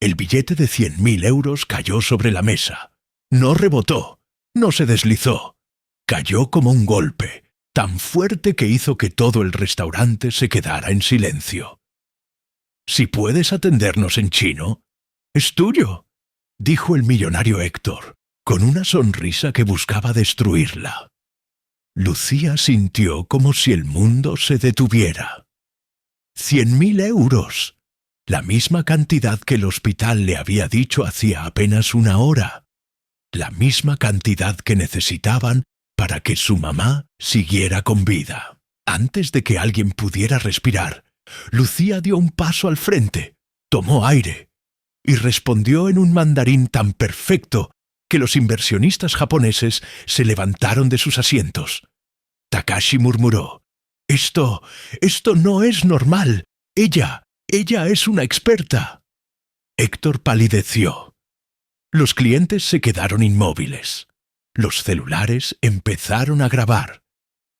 El billete de 100.000 euros cayó sobre la mesa. No rebotó, no se deslizó. Cayó como un golpe, tan fuerte que hizo que todo el restaurante se quedara en silencio. «Si puedes atendernos en chino, es tuyo», dijo el millonario Héctor, con una sonrisa que buscaba destruirla. Lucía sintió como si el mundo se detuviera. 100.000 euros, la misma cantidad que el hospital le había dicho hacía apenas una hora, la misma cantidad que necesitaban para que su mamá siguiera con vida. Antes de que alguien pudiera respirar, Lucía dio un paso al frente, tomó aire y respondió en un mandarín tan perfecto que los inversionistas japoneses se levantaron de sus asientos. Takashi murmuró: «Esto no es normal. Ella es una experta». Héctor palideció. Los clientes se quedaron inmóviles. Los celulares empezaron a grabar.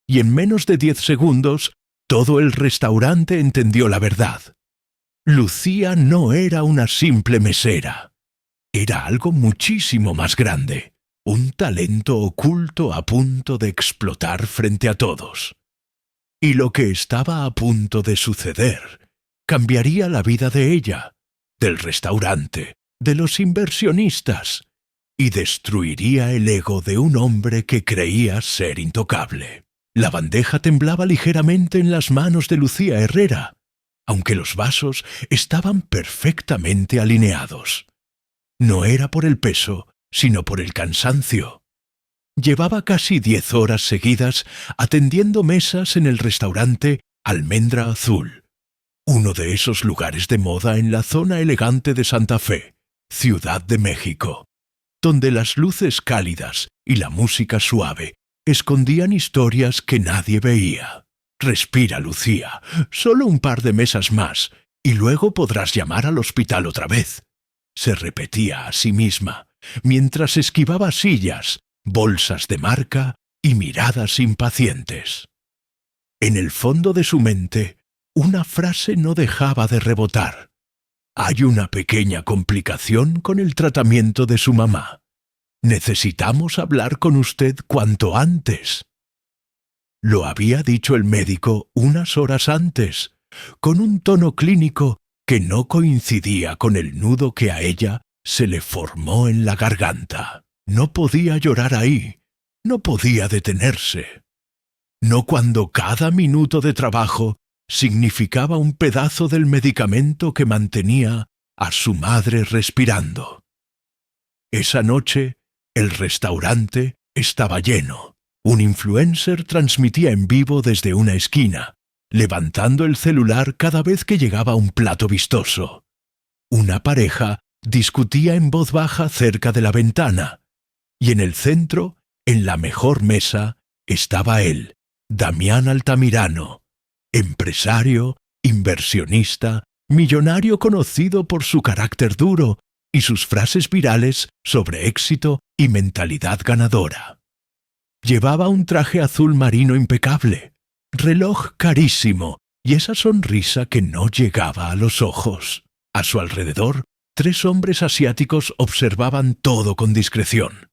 Y en menos de 10 segundos, todo el restaurante entendió la verdad. Lucía no era una simple mesera. Era algo muchísimo más grande. Un talento oculto a punto de explotar frente a todos. Y lo que estaba a punto de suceder cambiaría la vida de ella, del restaurante, de los inversionistas, y destruiría el ego de un hombre que creía ser intocable. La bandeja temblaba ligeramente en las manos de Lucía Herrera, aunque los vasos estaban perfectamente alineados. No era por el peso, sino por el cansancio. Llevaba casi 10 horas seguidas atendiendo mesas en el restaurante Almendra Azul, uno de esos lugares de moda en la zona elegante de Santa Fe, Ciudad de México, donde las luces cálidas y la música suave escondían historias que nadie veía. «Respira, Lucía, solo un par de mesas más, y luego podrás llamar al hospital otra vez», se repetía a sí misma, mientras esquivaba sillas, bolsas de marca y miradas impacientes. En el fondo de su mente, una frase no dejaba de rebotar. «Hay una pequeña complicación con el tratamiento de su mamá. Necesitamos hablar con usted cuanto antes». Lo había dicho el médico unas horas antes, con un tono clínico que no coincidía con el nudo que a ella se le formó en la garganta. No podía llorar ahí, no podía detenerse. No cuando cada minuto de trabajo significaba un pedazo del medicamento que mantenía a su madre respirando. Esa noche, el restaurante estaba lleno. Un influencer transmitía en vivo desde una esquina, levantando el celular cada vez que llegaba un plato vistoso. Una pareja discutía en voz baja cerca de la ventana, y en el centro, en la mejor mesa, estaba él, Damián Altamirano, empresario, inversionista, millonario conocido por su carácter duro y sus frases virales sobre éxito y mentalidad ganadora. Llevaba un traje azul marino impecable, reloj carísimo y esa sonrisa que no llegaba a los ojos. A su alrededor, 3 hombres asiáticos observaban todo con discreción.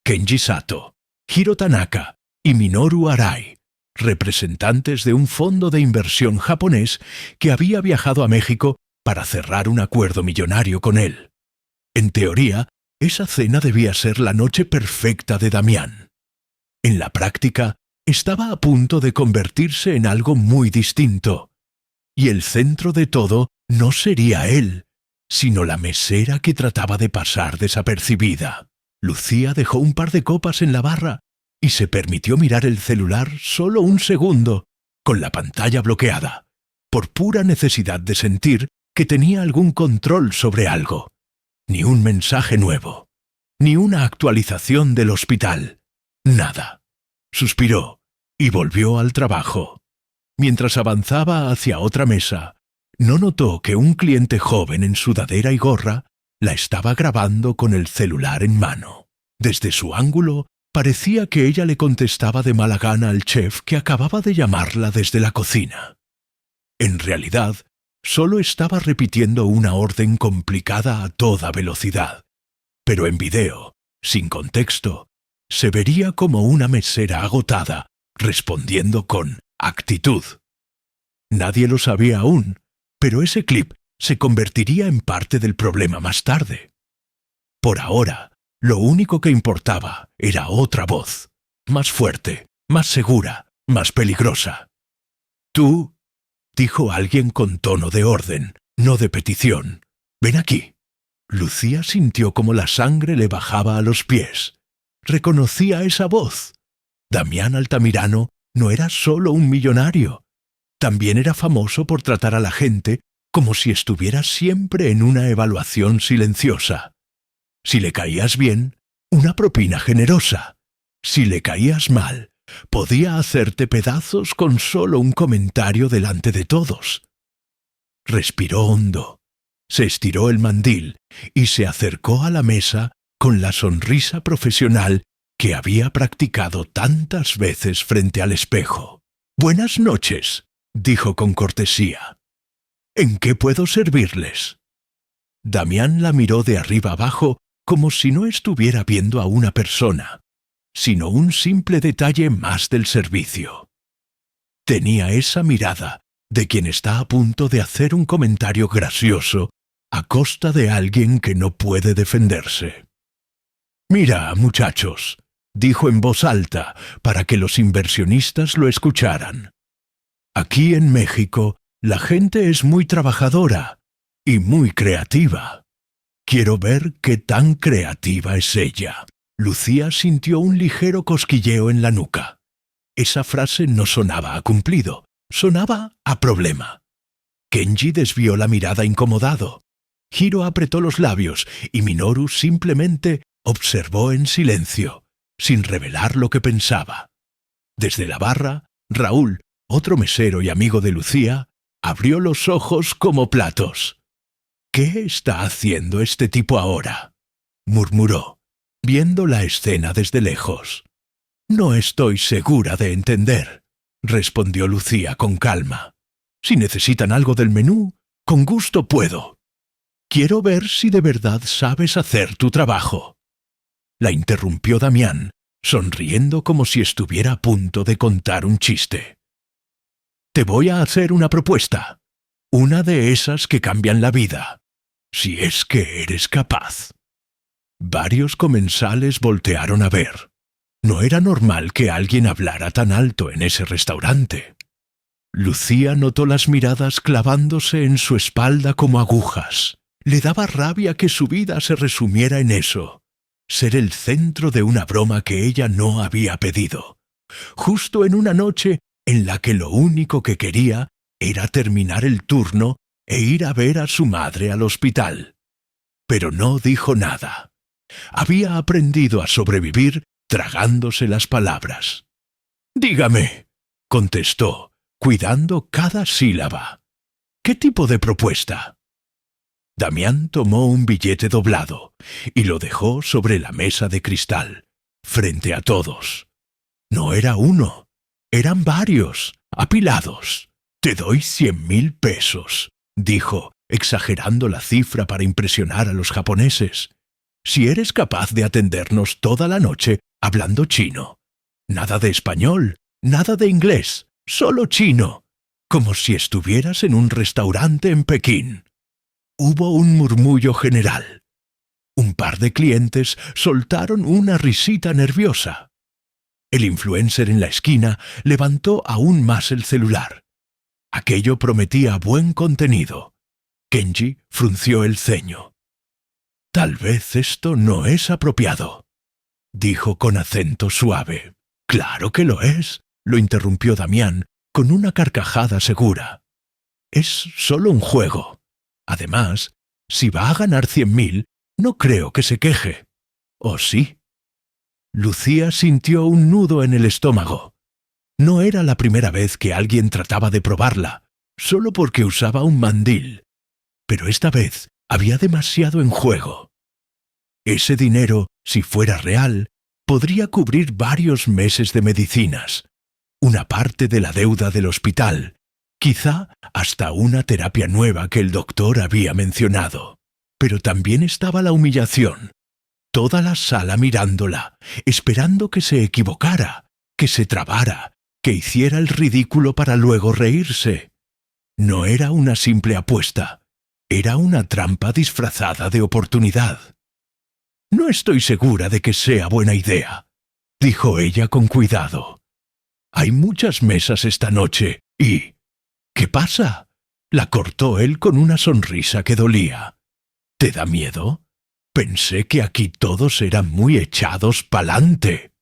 Kenji Sato, Hiro Tanaka y Minoru Arai, representantes de un fondo de inversión japonés que había viajado a México para cerrar un acuerdo millonario con él. En teoría, esa cena debía ser la noche perfecta de Damián. En la práctica, estaba a punto de convertirse en algo muy distinto. Y el centro de todo no sería él, sino la mesera que trataba de pasar desapercibida. Lucía dejó un par de copas en la barra y se permitió mirar el celular solo un segundo, con la pantalla bloqueada, por pura necesidad de sentir que tenía algún control sobre algo. Ni un mensaje nuevo, ni una actualización del hospital. Nada. Suspiró y volvió al trabajo. Mientras avanzaba hacia otra mesa, no notó que un cliente joven en sudadera y gorra la estaba grabando con el celular en mano. Desde su ángulo, parecía que ella le contestaba de mala gana al chef que acababa de llamarla desde la cocina. En realidad, Solo estaba repitiendo una orden complicada a toda velocidad. Pero en video, sin contexto, se vería como una mesera agotada, respondiendo con actitud. Nadie lo sabía aún, pero ese clip se convertiría en parte del problema más tarde. Por ahora, lo único que importaba era otra voz, más fuerte, más segura, más peligrosa. «Tú», dijo alguien con tono de orden, no de petición. «Ven aquí». Lucía sintió como la sangre le bajaba a los pies. Reconocía esa voz. Damián Altamirano no era solo un millonario. También era famoso por tratar a la gente como si estuviera siempre en una evaluación silenciosa. Si le caías bien, una propina generosa. Si le caías mal, podía hacerte pedazos con solo un comentario delante de todos. Respiró hondo, se estiró el mandil y se acercó a la mesa con la sonrisa profesional que había practicado tantas veces frente al espejo. «Buenas noches», dijo con cortesía. «¿En qué puedo servirles?» Damián la miró de arriba abajo como si no estuviera viendo a una persona, sino un simple detalle más del servicio. Tenía esa mirada de quien está a punto de hacer un comentario gracioso a costa de alguien que no puede defenderse. «Mira, muchachos», dijo en voz alta para que los inversionistas lo escucharan. «Aquí en México la gente es muy trabajadora y muy creativa. Quiero ver qué tan creativa es ella». Lucía sintió un ligero cosquilleo en la nuca. Esa frase no sonaba a cumplido, sonaba a problema. Kenji desvió la mirada incomodado. Hiro apretó los labios y Minoru simplemente observó en silencio, sin revelar lo que pensaba. Desde la barra, Raúl, otro mesero y amigo de Lucía, abrió los ojos como platos. «¿Qué está haciendo este tipo ahora?», murmuró, viendo la escena desde lejos. «No estoy segura de entender», respondió Lucía con calma. «Si necesitan algo del menú, con gusto puedo. Quiero ver si de verdad sabes hacer tu trabajo». La interrumpió Damián, sonriendo como si estuviera a punto de contar un chiste. «Te voy a hacer una propuesta, una de esas que cambian la vida, si es que eres capaz». Varios comensales voltearon a ver. No era normal que alguien hablara tan alto en ese restaurante. Lucía notó las miradas clavándose en su espalda como agujas. Le daba rabia que su vida se resumiera en eso, ser el centro de una broma que ella no había pedido, justo en una noche en la que lo único que quería era terminar el turno e ir a ver a su madre al hospital. Pero no dijo nada. Había aprendido a sobrevivir tragándose las palabras. «Dígame», contestó, cuidando cada sílaba. «¿Qué tipo de propuesta?» Damián tomó un billete doblado y lo dejó sobre la mesa de cristal, frente a todos. No era uno, eran varios, apilados. «Te doy 100,000 pesos», dijo, exagerando la cifra para impresionar a los japoneses. «Si eres capaz de atendernos toda la noche hablando chino. Nada de español, nada de inglés, solo chino, como si estuvieras en un restaurante en Pekín». Hubo un murmullo general. Un par de clientes soltaron una risita nerviosa. El influencer en la esquina levantó aún más el celular. Aquello prometía buen contenido. Kenji frunció el ceño. «Tal vez esto no es apropiado», dijo con acento suave. «Claro que lo es», lo interrumpió Damián con una carcajada segura. «Es solo un juego. Además, si va a ganar 100,000, no creo que se queje. ¿O sí?» Lucía sintió un nudo en el estómago. No era la primera vez que alguien trataba de probarla, solo porque usaba un mandil. Pero esta vez había demasiado en juego. Ese dinero, si fuera real, podría cubrir varios meses de medicinas, una parte de la deuda del hospital Quizá hasta una terapia nueva que el doctor había mencionado. Pero también estaba la humillación. Toda la sala mirándola, esperando que se equivocara, que se trabara, que hiciera el ridículo para luego reírse. No era una simple apuesta, era una trampa disfrazada de oportunidad. «No estoy segura de que sea buena idea», dijo ella con cuidado. «Hay muchas mesas esta noche y...» «¿Qué pasa?», la cortó él con una sonrisa que dolía. «¿Te da miedo? Pensé que aquí todos eran muy echados pa'lante».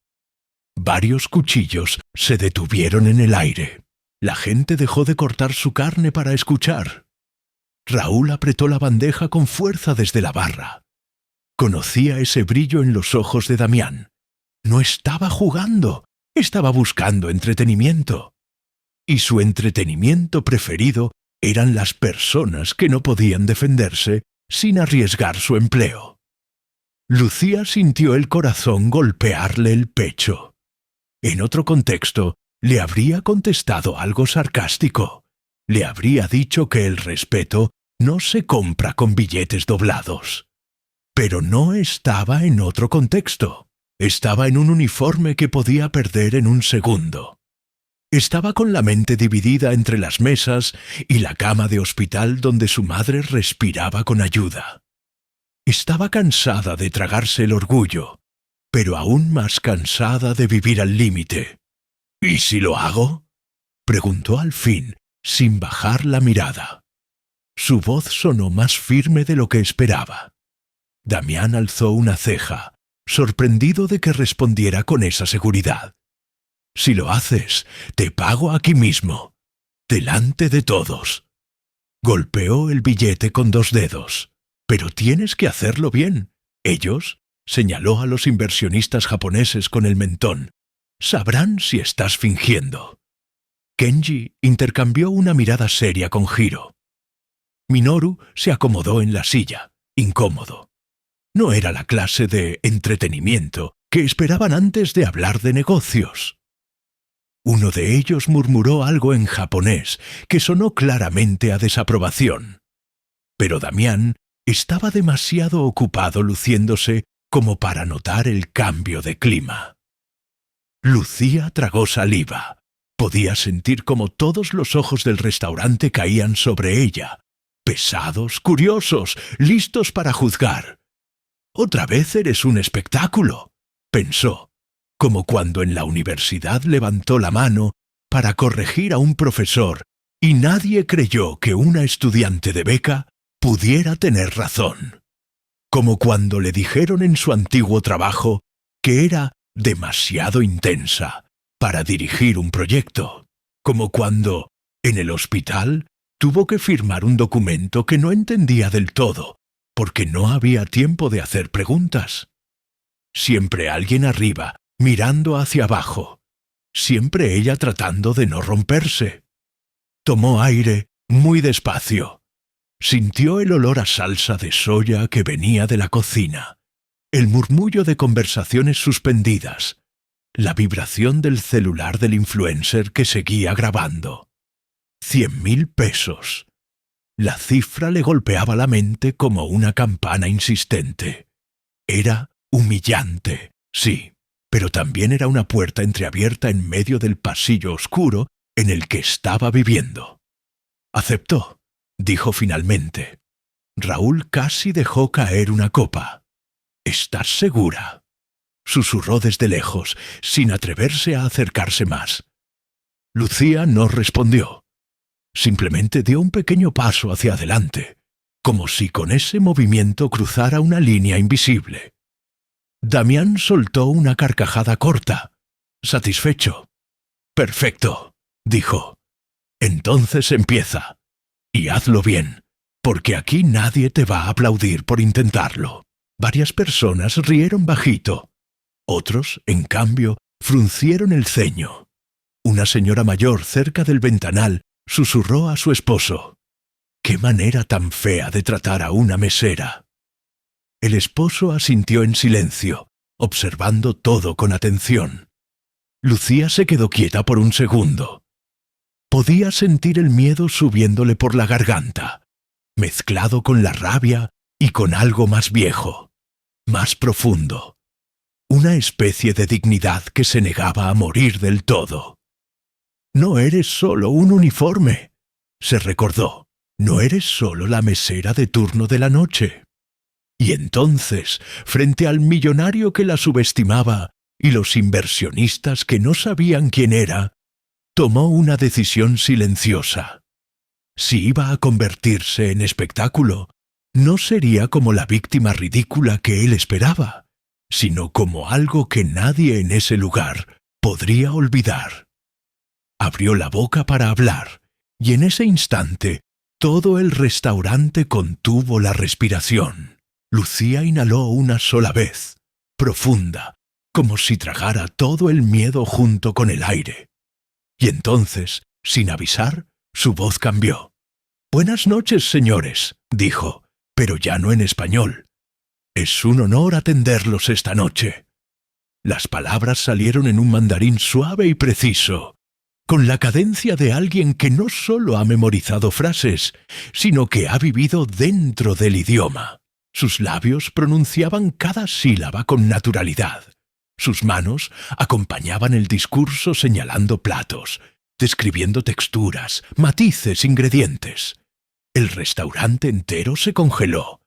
Varios cuchillos se detuvieron en el aire. La gente dejó de cortar su carne para escuchar. Raúl apretó la bandeja con fuerza desde la barra. Conocía ese brillo en los ojos de Damián. No estaba jugando, estaba buscando entretenimiento. Y su entretenimiento preferido eran las personas que no podían defenderse sin arriesgar su empleo. Lucía sintió el corazón golpearle el pecho. En otro contexto, le habría contestado algo sarcástico. Le habría dicho que el respeto no se compra con billetes doblados. Pero no estaba en otro contexto. Estaba en un uniforme que podía perder en un segundo. Estaba con la mente dividida entre las mesas y la cama de hospital donde su madre respiraba con ayuda. Estaba cansada de tragarse el orgullo, pero aún más cansada de vivir al límite. «¿Y si lo hago?», preguntó al fin, sin bajar la mirada. Su voz sonó más firme de lo que esperaba. Damián alzó una ceja, sorprendido de que respondiera con esa seguridad. «Si lo haces, te pago aquí mismo, delante de todos». Golpeó el billete con 2 dedos. «Pero tienes que hacerlo bien. Ellos», señaló a los inversionistas japoneses con el mentón, «sabrán si estás fingiendo». Kenji intercambió una mirada seria con Hiro. Minoru se acomodó en la silla, incómodo. No era la clase de entretenimiento que esperaban antes de hablar de negocios. Uno de ellos murmuró algo en japonés que sonó claramente a desaprobación. Pero Damián estaba demasiado ocupado luciéndose como para notar el cambio de clima. Lucía tragó saliva. Podía sentir como todos los ojos del restaurante caían sobre ella, pesados, curiosos, listos para juzgar. «Otra vez eres un espectáculo», pensó, como cuando en la universidad levantó la mano para corregir a un profesor y nadie creyó que una estudiante de beca pudiera tener razón. Como cuando le dijeron en su antiguo trabajo que era demasiado intensa para dirigir un proyecto. Como cuando, en el hospital, tuvo que firmar un documento que no entendía del todo, porque no había tiempo de hacer preguntas. Siempre alguien arriba, mirando hacia abajo. Siempre ella tratando de no romperse. Tomó aire muy despacio. Sintió el olor a salsa de soya que venía de la cocina, el murmullo de conversaciones suspendidas, la vibración del celular del influencer que seguía grabando. 100.000 pesos. La cifra le golpeaba la mente como una campana insistente. Era humillante, sí, pero también era una puerta entreabierta en medio del pasillo oscuro en el que estaba viviendo. Aceptó, dijo finalmente. Raúl casi dejó caer una copa. «¿Estás segura?», susurró desde lejos, sin atreverse a acercarse más. Lucía no respondió. Simplemente dio un pequeño paso hacia adelante, como si con ese movimiento cruzara una línea invisible. Damián soltó una carcajada corta, satisfecho. «Perfecto», dijo. «Entonces empieza. Y hazlo bien, porque aquí nadie te va a aplaudir por intentarlo». Varias personas rieron bajito. Otros, en cambio, fruncieron el ceño. Una señora mayor cerca del ventanal susurró a su esposo: «¡Qué manera tan fea de tratar a una mesera!». El esposo asintió en silencio, observando todo con atención. Lucía se quedó quieta por un segundo. Podía sentir el miedo subiéndole por la garganta, mezclado con la rabia y con algo más viejo, más profundo. Una especie de dignidad que se negaba a morir del todo. «No eres solo un uniforme», se recordó. «No eres solo la mesera de turno de la noche». Y entonces, frente al millonario que la subestimaba y los inversionistas que no sabían quién era, tomó una decisión silenciosa. Si iba a convertirse en espectáculo, no sería como la víctima ridícula que él esperaba, sino como algo que nadie en ese lugar podría olvidar. Abrió la boca para hablar, y en ese instante todo el restaurante contuvo la respiración. Lucía inhaló una sola vez, profunda, como si tragara todo el miedo junto con el aire. Y entonces, sin avisar, su voz cambió. «Buenas noches, señores», dijo, pero ya no en español. «Es un honor atenderlos esta noche». Las palabras salieron en un mandarín suave y preciso, con la cadencia de alguien que no solo ha memorizado frases, sino que ha vivido dentro del idioma. Sus labios pronunciaban cada sílaba con naturalidad. Sus manos acompañaban el discurso señalando platos, describiendo texturas, matices, ingredientes. El restaurante entero se congeló.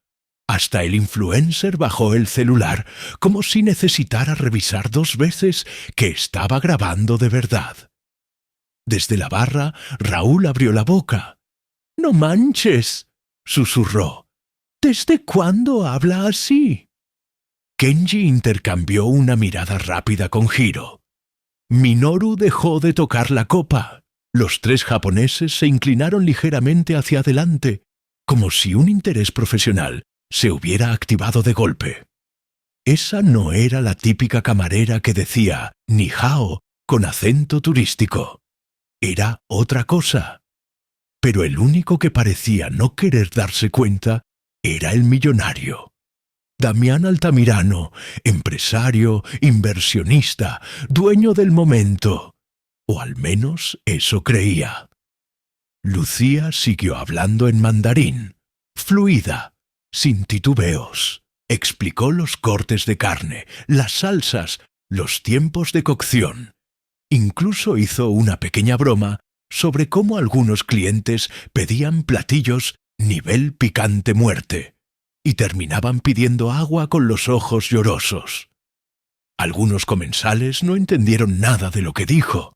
Hasta el influencer bajó el celular, como si necesitara revisar 2 veces que estaba grabando de verdad. Desde la barra, Raúl abrió la boca. «¡No manches!», susurró. «¿Desde cuándo habla así?». Kenji intercambió una mirada rápida con Hiro. Minoru dejó de tocar la copa. Los 3 japoneses se inclinaron ligeramente hacia adelante, como si un interés profesional se hubiera activado de golpe. Esa no era la típica camarera que decía «ni hao» con acento turístico. Era otra cosa. Pero el único que parecía no querer darse cuenta era el millonario. Damián Altamirano, empresario, inversionista, dueño del momento. O al menos eso creía. Lucía siguió hablando en mandarín, fluida, sin titubeos. Explicó los cortes de carne, las salsas, los tiempos de cocción. Incluso hizo una pequeña broma sobre cómo algunos clientes pedían platillos nivel picante muerte y terminaban pidiendo agua con los ojos llorosos. Algunos comensales no entendieron nada de lo que dijo,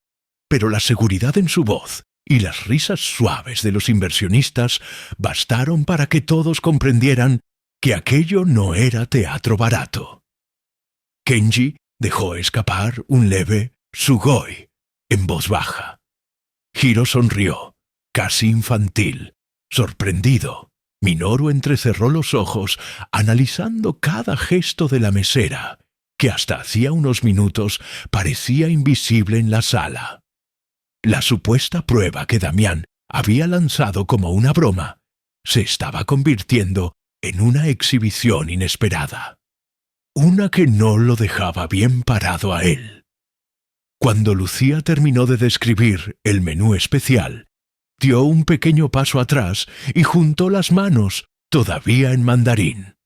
pero la seguridad en su voz y las risas suaves de los inversionistas bastaron para que todos comprendieran que aquello no era teatro barato. Kenji dejó escapar un leve «sugoi» en voz baja. Hiro sonrió, casi infantil, sorprendido. Minoru entrecerró los ojos, analizando cada gesto de la mesera, que hasta hacía unos minutos parecía invisible en la sala. La supuesta prueba que Damián había lanzado como una broma se estaba convirtiendo en una exhibición inesperada. Una que no lo dejaba bien parado a él. Cuando Lucía terminó de describir el menú especial, dio un pequeño paso atrás y juntó las manos, todavía en mandarín.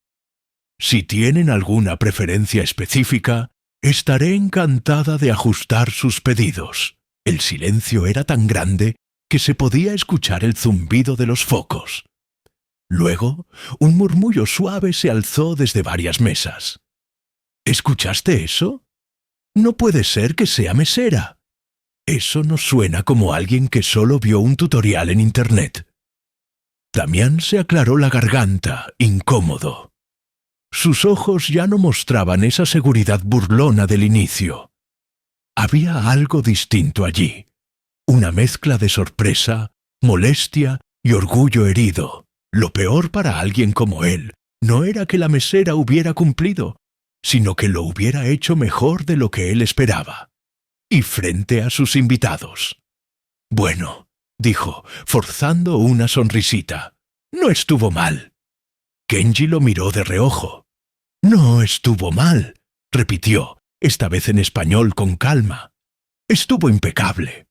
«Si tienen alguna preferencia específica, estaré encantada de ajustar sus pedidos». El silencio era tan grande que se podía escuchar el zumbido de los focos. Luego, un murmullo suave se alzó desde varias mesas. «¿Escuchaste eso? No puede ser que sea mesera. Eso no suena como alguien que solo vio un tutorial en Internet». Damián se aclaró la garganta, incómodo. Sus ojos ya no mostraban esa seguridad burlona del inicio. Había algo distinto allí, una mezcla de sorpresa, molestia y orgullo herido. Lo peor para alguien como él no era que la mesera hubiera cumplido, sino que lo hubiera hecho mejor de lo que él esperaba, y frente a sus invitados. «Bueno», dijo, forzando una sonrisita, «no estuvo mal». Kenji lo miró de reojo. «No estuvo mal», repitió, esta vez en español con calma. «Estuvo impecable».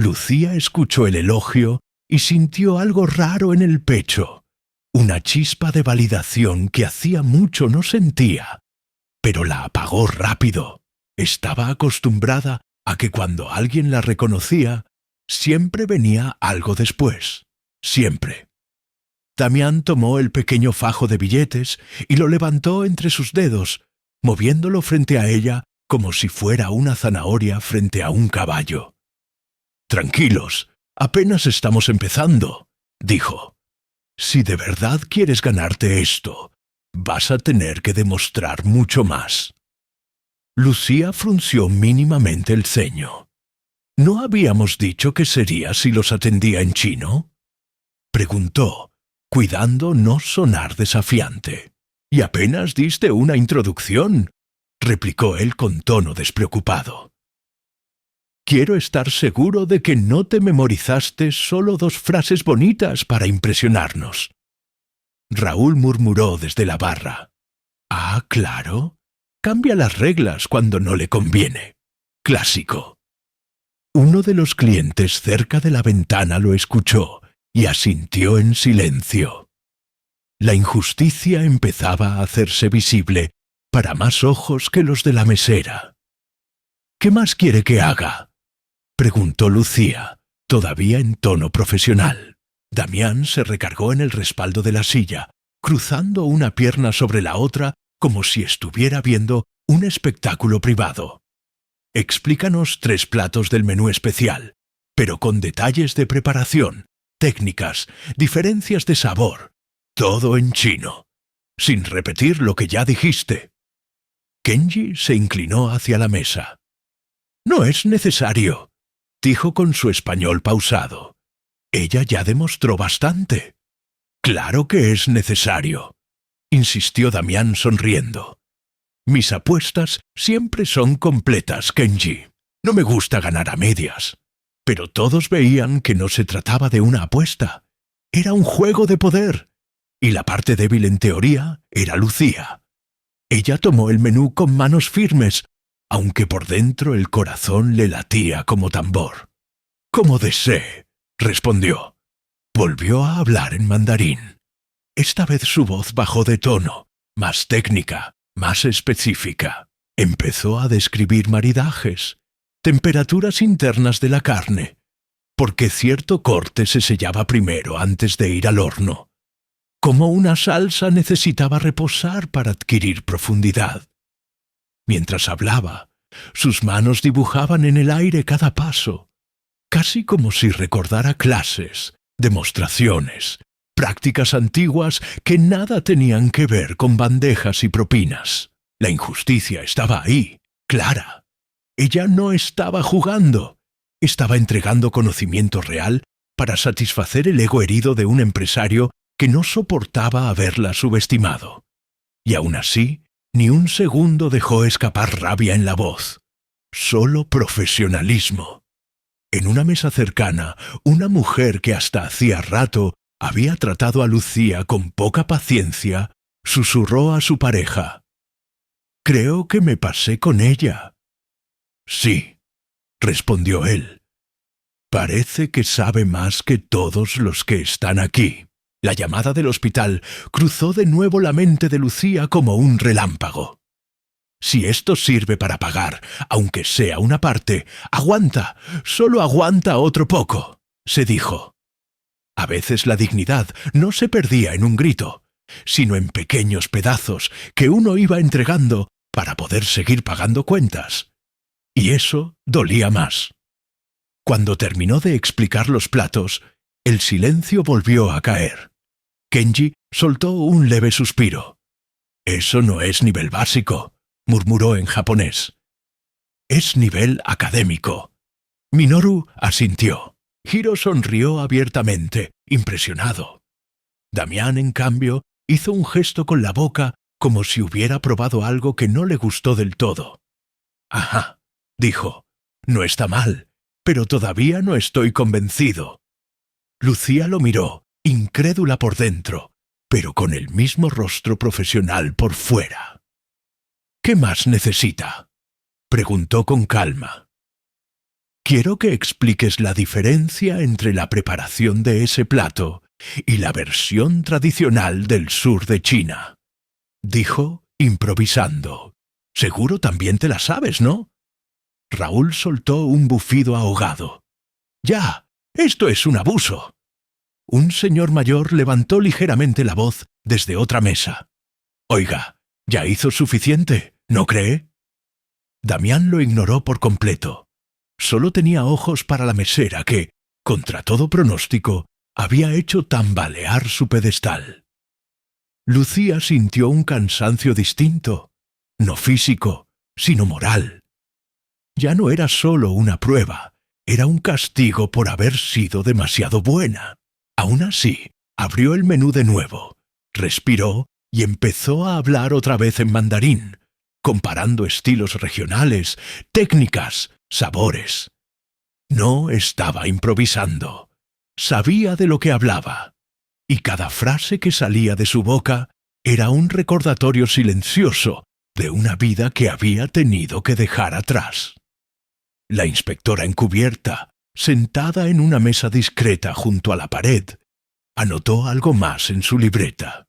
Lucía escuchó el elogio y sintió algo raro en el pecho, una chispa de validación que hacía mucho no sentía, pero la apagó rápido. Estaba acostumbrada a que cuando alguien la reconocía, siempre venía algo después, siempre. Damián tomó el pequeño fajo de billetes y lo levantó entre sus dedos, moviéndolo frente a ella como si fuera una zanahoria frente a un caballo. «Tranquilos, apenas estamos empezando», dijo. «Si de verdad quieres ganarte esto, vas a tener que demostrar mucho más». Lucía frunció mínimamente el ceño. «¿No habíamos dicho que sería si los atendía en chino?», preguntó, cuidando no sonar desafiante. «Y apenas diste una introducción», replicó él con tono despreocupado. «Quiero estar seguro de que no te memorizaste solo 2 frases bonitas para impresionarnos». Raúl murmuró desde la barra. «Ah, claro. Cambia las reglas cuando no le conviene. Clásico». Uno de los clientes cerca de la ventana lo escuchó y asintió en silencio. La injusticia empezaba a hacerse visible para más ojos que los de la mesera. «¿Qué más quiere que haga?», preguntó Lucía, todavía en tono profesional. Damián se recargó en el respaldo de la silla, cruzando una pierna sobre la otra como si estuviera viendo un espectáculo privado. «Explícanos 3 platos del menú especial, pero con detalles de preparación, técnicas, diferencias de sabor, todo en chino, sin repetir lo que ya dijiste». Kenji se inclinó hacia la mesa. «No es necesario», dijo con su español pausado. «Ella ya demostró bastante». «Claro que es necesario», insistió Damián sonriendo. «Mis apuestas siempre son completas, Kenji. No me gusta ganar a medias». Pero todos veían que no se trataba de una apuesta. Era un juego de poder. Y la parte débil en teoría era Lucía. Ella tomó el menú con manos firmes, aunque por dentro el corazón le latía como tambor. «Como desee», respondió. Volvió a hablar en mandarín. Esta vez su voz bajó de tono, más técnica, más específica. Empezó a describir maridajes, temperaturas internas de la carne, porque cierto corte se sellaba primero antes de ir al horno. Cómo una salsa necesitaba reposar para adquirir profundidad. Mientras hablaba, sus manos dibujaban en el aire cada paso, casi como si recordara clases, demostraciones, prácticas antiguas que nada tenían que ver con bandejas y propinas. La injusticia estaba ahí, clara. Ella no estaba jugando, estaba entregando conocimiento real para satisfacer el ego herido de un empresario que no soportaba haberla subestimado. Y aún así, ni un segundo dejó escapar rabia en la voz. Solo profesionalismo. En una mesa cercana, una mujer que hasta hacía rato había tratado a Lucía con poca paciencia, susurró a su pareja: «Creo que me pasé con ella». «Sí», respondió él. «Parece que sabe más que todos los que están aquí». La llamada del hospital cruzó de nuevo la mente de Lucía como un relámpago. «Si esto sirve para pagar, aunque sea una parte, aguanta, solo aguanta otro poco», se dijo. A veces la dignidad no se perdía en un grito, sino en pequeños pedazos que uno iba entregando para poder seguir pagando cuentas. Y eso dolía más. Cuando terminó de explicar los platos, el silencio volvió a caer. Kenji soltó un leve suspiro. «Eso no es nivel básico», murmuró en japonés. «Es nivel académico». Minoru asintió. Hiro sonrió abiertamente, impresionado. Damián, en cambio, hizo un gesto con la boca como si hubiera probado algo que no le gustó del todo. «Ajá», dijo, «no está mal, pero todavía no estoy convencido». Lucía lo miró, incrédula por dentro, pero con el mismo rostro profesional por fuera. «¿Qué más necesita?», preguntó con calma. quiero que expliques la diferencia entre la preparación de ese plato y la versión tradicional del sur de China», dijo, improvisando. «Seguro también te la sabes, ¿no?» Raúl soltó un bufido ahogado. «Ya, esto es un abuso». Un señor mayor levantó ligeramente la voz desde otra mesa. «Oiga, ya hizo suficiente, ¿no cree?» Damián lo ignoró por completo. Solo tenía ojos para la mesera que, contra todo pronóstico, había hecho tambalear su pedestal. Lucía sintió un cansancio distinto, no físico, sino moral. Ya no era solo una prueba, era un castigo por haber sido demasiado buena. Aún así, abrió el menú de nuevo, respiró y empezó a hablar otra vez en mandarín, comparando estilos regionales, técnicas, sabores. No estaba improvisando. Sabía de lo que hablaba, y cada frase que salía de su boca era un recordatorio silencioso de una vida que había tenido que dejar atrás. La inspectora encubierta, sentada en una mesa discreta junto a la pared, anotó algo más en su libreta.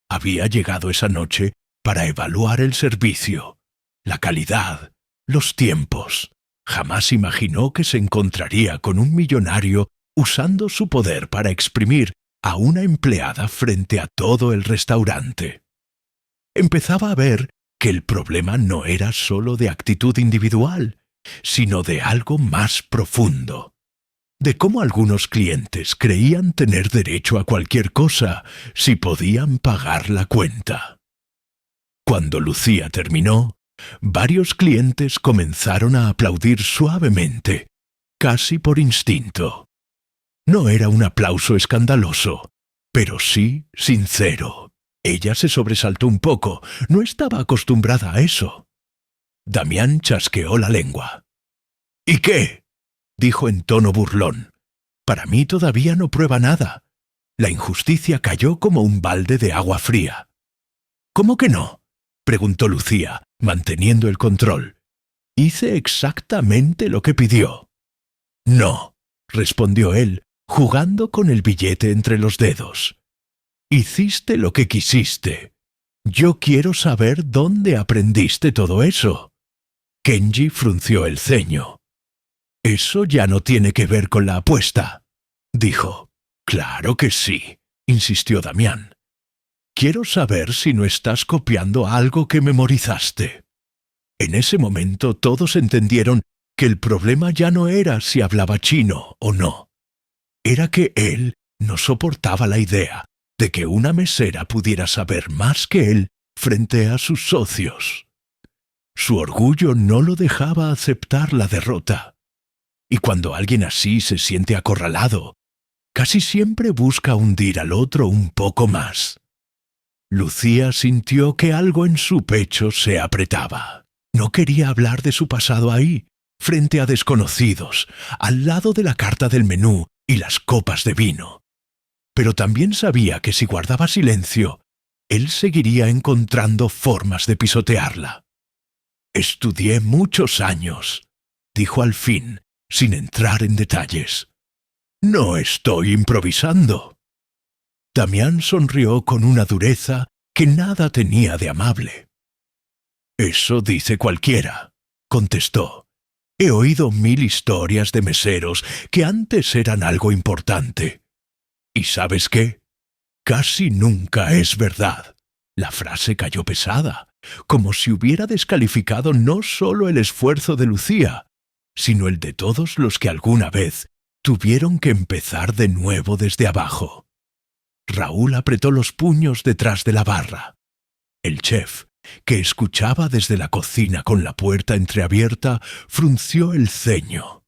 Había llegado esa noche para evaluar el servicio, la calidad, los tiempos. Jamás imaginó que se encontraría con un millonario usando su poder para exprimir a una empleada frente a todo el restaurante. Empezaba a ver que el problema no era solo de actitud individual, sino de algo más profundo, de cómo algunos clientes creían tener derecho a cualquier cosa si podían pagar la cuenta. Cuando Lucía terminó, varios clientes comenzaron a aplaudir suavemente, casi por instinto. No era un aplauso escandaloso, pero sí sincero. Ella se sobresaltó un poco, no estaba acostumbrada a eso. Damián chasqueó la lengua. «¿Y qué?», dijo en tono burlón. «Para mí todavía no prueba nada». La injusticia cayó como un balde de agua fría. «¿Cómo que no?», preguntó Lucía, manteniendo el control. «Hice exactamente lo que pidió». «No», respondió él, jugando con el billete entre los dedos. «Hiciste lo que quisiste. Yo quiero saber dónde aprendiste todo eso». Kenji frunció el ceño. «Eso ya no tiene que ver con la apuesta», dijo. «Claro que sí», insistió Damián. «Quiero saber si no estás copiando algo que memorizaste». En ese momento todos entendieron que el problema ya no era si hablaba chino o no. Era que él no soportaba la idea de que una mesera pudiera saber más que él frente a sus socios. Su orgullo no lo dejaba aceptar la derrota. Y cuando alguien así se siente acorralado, casi siempre busca hundir al otro un poco más. Lucía sintió que algo en su pecho se apretaba. No quería hablar de su pasado ahí, frente a desconocidos, al lado de la carta del menú y las copas de vino. Pero también sabía que si guardaba silencio, él seguiría encontrando formas de pisotearla. «Estudié muchos años», dijo al fin, sin entrar en detalles. «No estoy improvisando». Damián sonrió con una dureza que nada tenía de amable. «Eso dice cualquiera», contestó. «He oído 1000 historias de meseros que antes eran algo importante. ¿Y sabes qué? Casi nunca es verdad». La frase cayó pesada, como si hubiera descalificado no solo el esfuerzo de Lucía, sino el de todos los que alguna vez tuvieron que empezar de nuevo desde abajo. Raúl apretó los puños detrás de la barra. El chef, que escuchaba desde la cocina con la puerta entreabierta, frunció el ceño.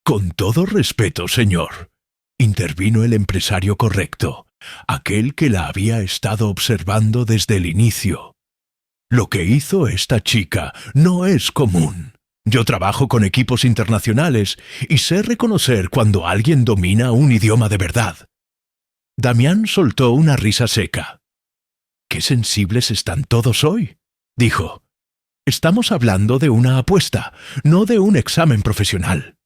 «Con todo respeto, señor», intervino el empresario correcto, aquel que la había estado observando desde el inicio. «Lo que hizo esta chica no es común. Yo trabajo con equipos internacionales y sé reconocer cuando alguien domina un idioma de verdad». Damián soltó una risa seca. «Qué sensibles están todos hoy», dijo. Estamos hablando de una apuesta, no de un examen profesional.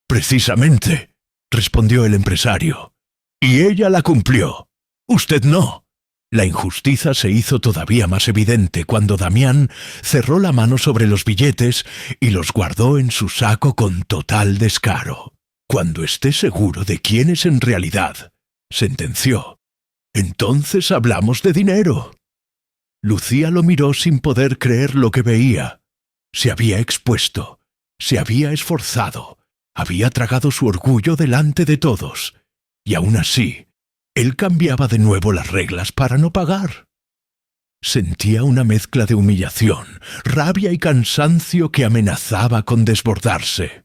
Precisamente, respondió el empresario. Y ella la cumplió. Usted no. La injusticia se hizo todavía más evidente cuando Damián cerró la mano sobre los billetes y los guardó en su saco con total descaro. Cuando esté seguro de quién es en realidad, sentenció, entonces hablamos de dinero. Lucía lo miró sin poder creer lo que veía. Se había expuesto, se había esforzado, había tragado su orgullo delante de todos, y aún así, él cambiaba de nuevo las reglas para no pagar. Sentía una mezcla de humillación, rabia y cansancio que amenazaba con desbordarse.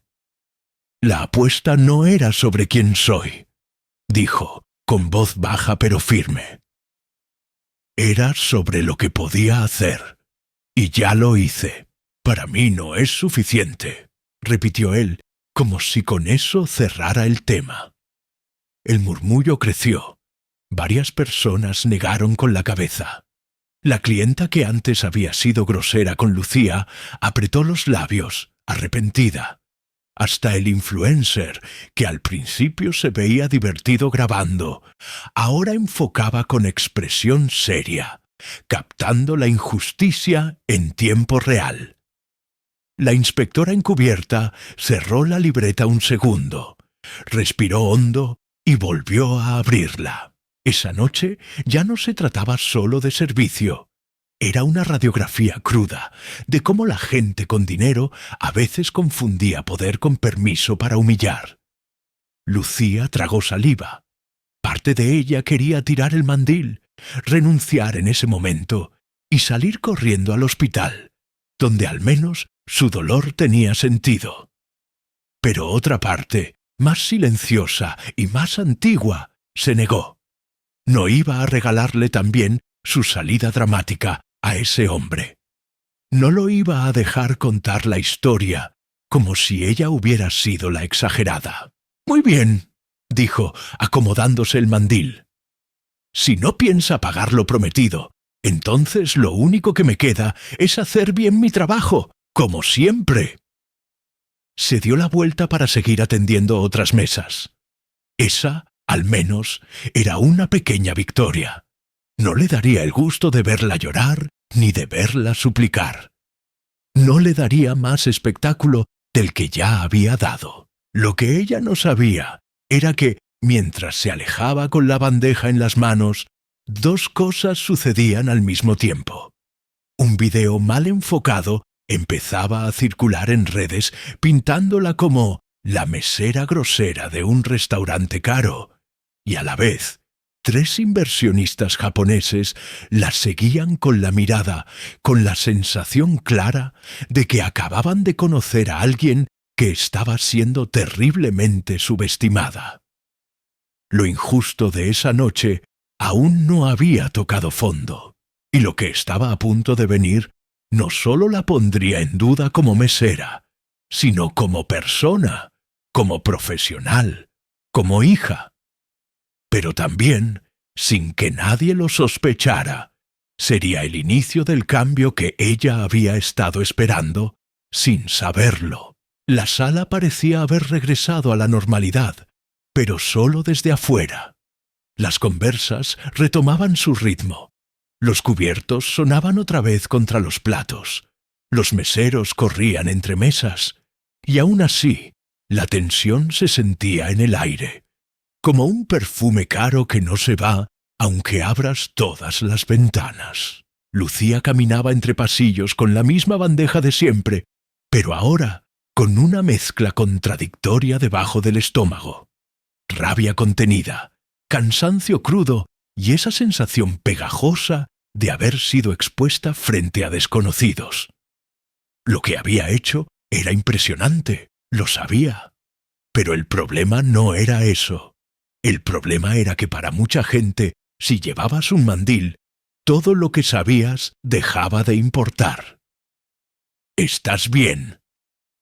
La apuesta no era sobre quién soy, dijo, con voz baja pero firme. Era sobre lo que podía hacer, y ya lo hice. Para mí no es suficiente, repitió él, como si con eso cerrara el tema. El murmullo creció. Varias personas negaron con la cabeza. La clienta que antes había sido grosera con Lucía apretó los labios, arrepentida. Hasta el influencer, que al principio se veía divertido grabando, ahora enfocaba con expresión seria, captando la injusticia en tiempo real. La inspectora encubierta cerró la libreta un segundo, respiró hondo y volvió a abrirla. Esa noche ya no se trataba solo de servicio. Era una radiografía cruda de cómo la gente con dinero a veces confundía poder con permiso para humillar. Lucía tragó saliva. Parte de ella quería tirar el mandil, renunciar en ese momento y salir corriendo al hospital, donde al menos su dolor tenía sentido. Pero otra parte, más silenciosa y más antigua, se negó. No iba a regalarle también su salida dramática a ese hombre. No lo iba a dejar contar la historia como si ella hubiera sido la exagerada. «Muy bien», dijo, acomodándose el mandil. «Si no piensa pagar lo prometido, entonces lo único que me queda es hacer bien mi trabajo, como siempre». Se dio la vuelta para seguir atendiendo otras mesas. Esa, al menos, era una pequeña victoria. No le daría el gusto de verla llorar ni de verla suplicar. No le daría más espectáculo del que ya había dado. Lo que ella no sabía era que, mientras se alejaba con la bandeja en las manos, dos cosas sucedían al mismo tiempo. Un video mal enfocado empezaba a circular en redes pintándola como la mesera grosera de un restaurante caro, y a la vez, 3 inversionistas japoneses la seguían con la mirada, con la sensación clara de que acababan de conocer a alguien que estaba siendo terriblemente subestimada. Lo injusto de esa noche aún no había tocado fondo, y lo que estaba a punto de venir no solo la pondría en duda como mesera, sino como persona, como profesional, como hija. Pero también, sin que nadie lo sospechara, sería el inicio del cambio que ella había estado esperando sin saberlo. La sala parecía haber regresado a la normalidad, pero solo desde afuera. Las conversas retomaban su ritmo. Los cubiertos sonaban otra vez contra los platos. Los meseros corrían entre mesas. Y aún así, la tensión se sentía en el aire, como un perfume caro que no se va aunque abras todas las ventanas. Lucía caminaba entre pasillos con la misma bandeja de siempre, pero ahora con una mezcla contradictoria debajo del estómago. Rabia contenida, cansancio crudo y esa sensación pegajosa de haber sido expuesta frente a desconocidos. Lo que había hecho era impresionante, lo sabía. Pero el problema no era eso. El problema era que para mucha gente, si llevabas un mandil, todo lo que sabías dejaba de importar. «¿Estás bien?»,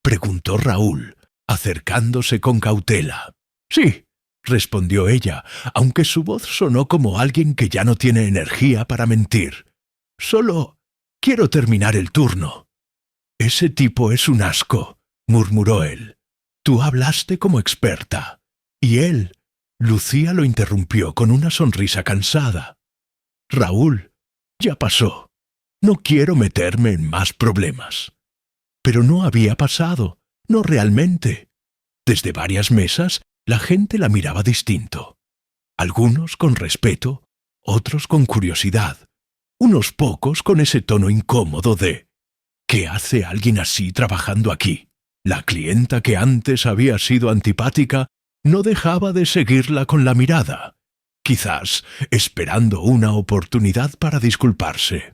preguntó Raúl, acercándose con cautela. «Sí», respondió ella, aunque su voz sonó como alguien que ya no tiene energía para mentir. «Solo quiero terminar el turno». Ese tipo es un asco, murmuró él. Tú hablaste como experta. Y él, Lucía lo interrumpió con una sonrisa cansada. Raúl, ya pasó. No quiero meterme en más problemas. Pero no había pasado, no realmente. Desde varias mesas, la gente la miraba distinto. Algunos con respeto, otros con curiosidad, unos pocos con ese tono incómodo de ¿qué hace alguien así trabajando aquí? La clienta que antes había sido antipática no dejaba de seguirla con la mirada, quizás esperando una oportunidad para disculparse.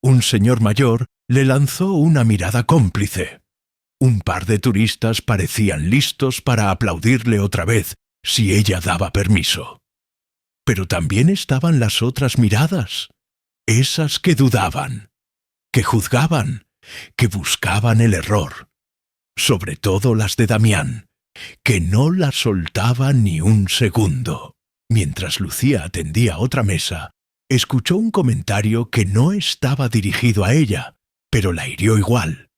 Un señor mayor le lanzó una mirada cómplice. Un par de turistas parecían listos para aplaudirle otra vez si ella daba permiso. Pero también estaban las otras miradas, esas que dudaban, que juzgaban, que buscaban el error. Sobre todo las de Damián, que no la soltaba ni un segundo. Mientras Lucía atendía otra mesa, escuchó un comentario que no estaba dirigido a ella, pero la hirió igual.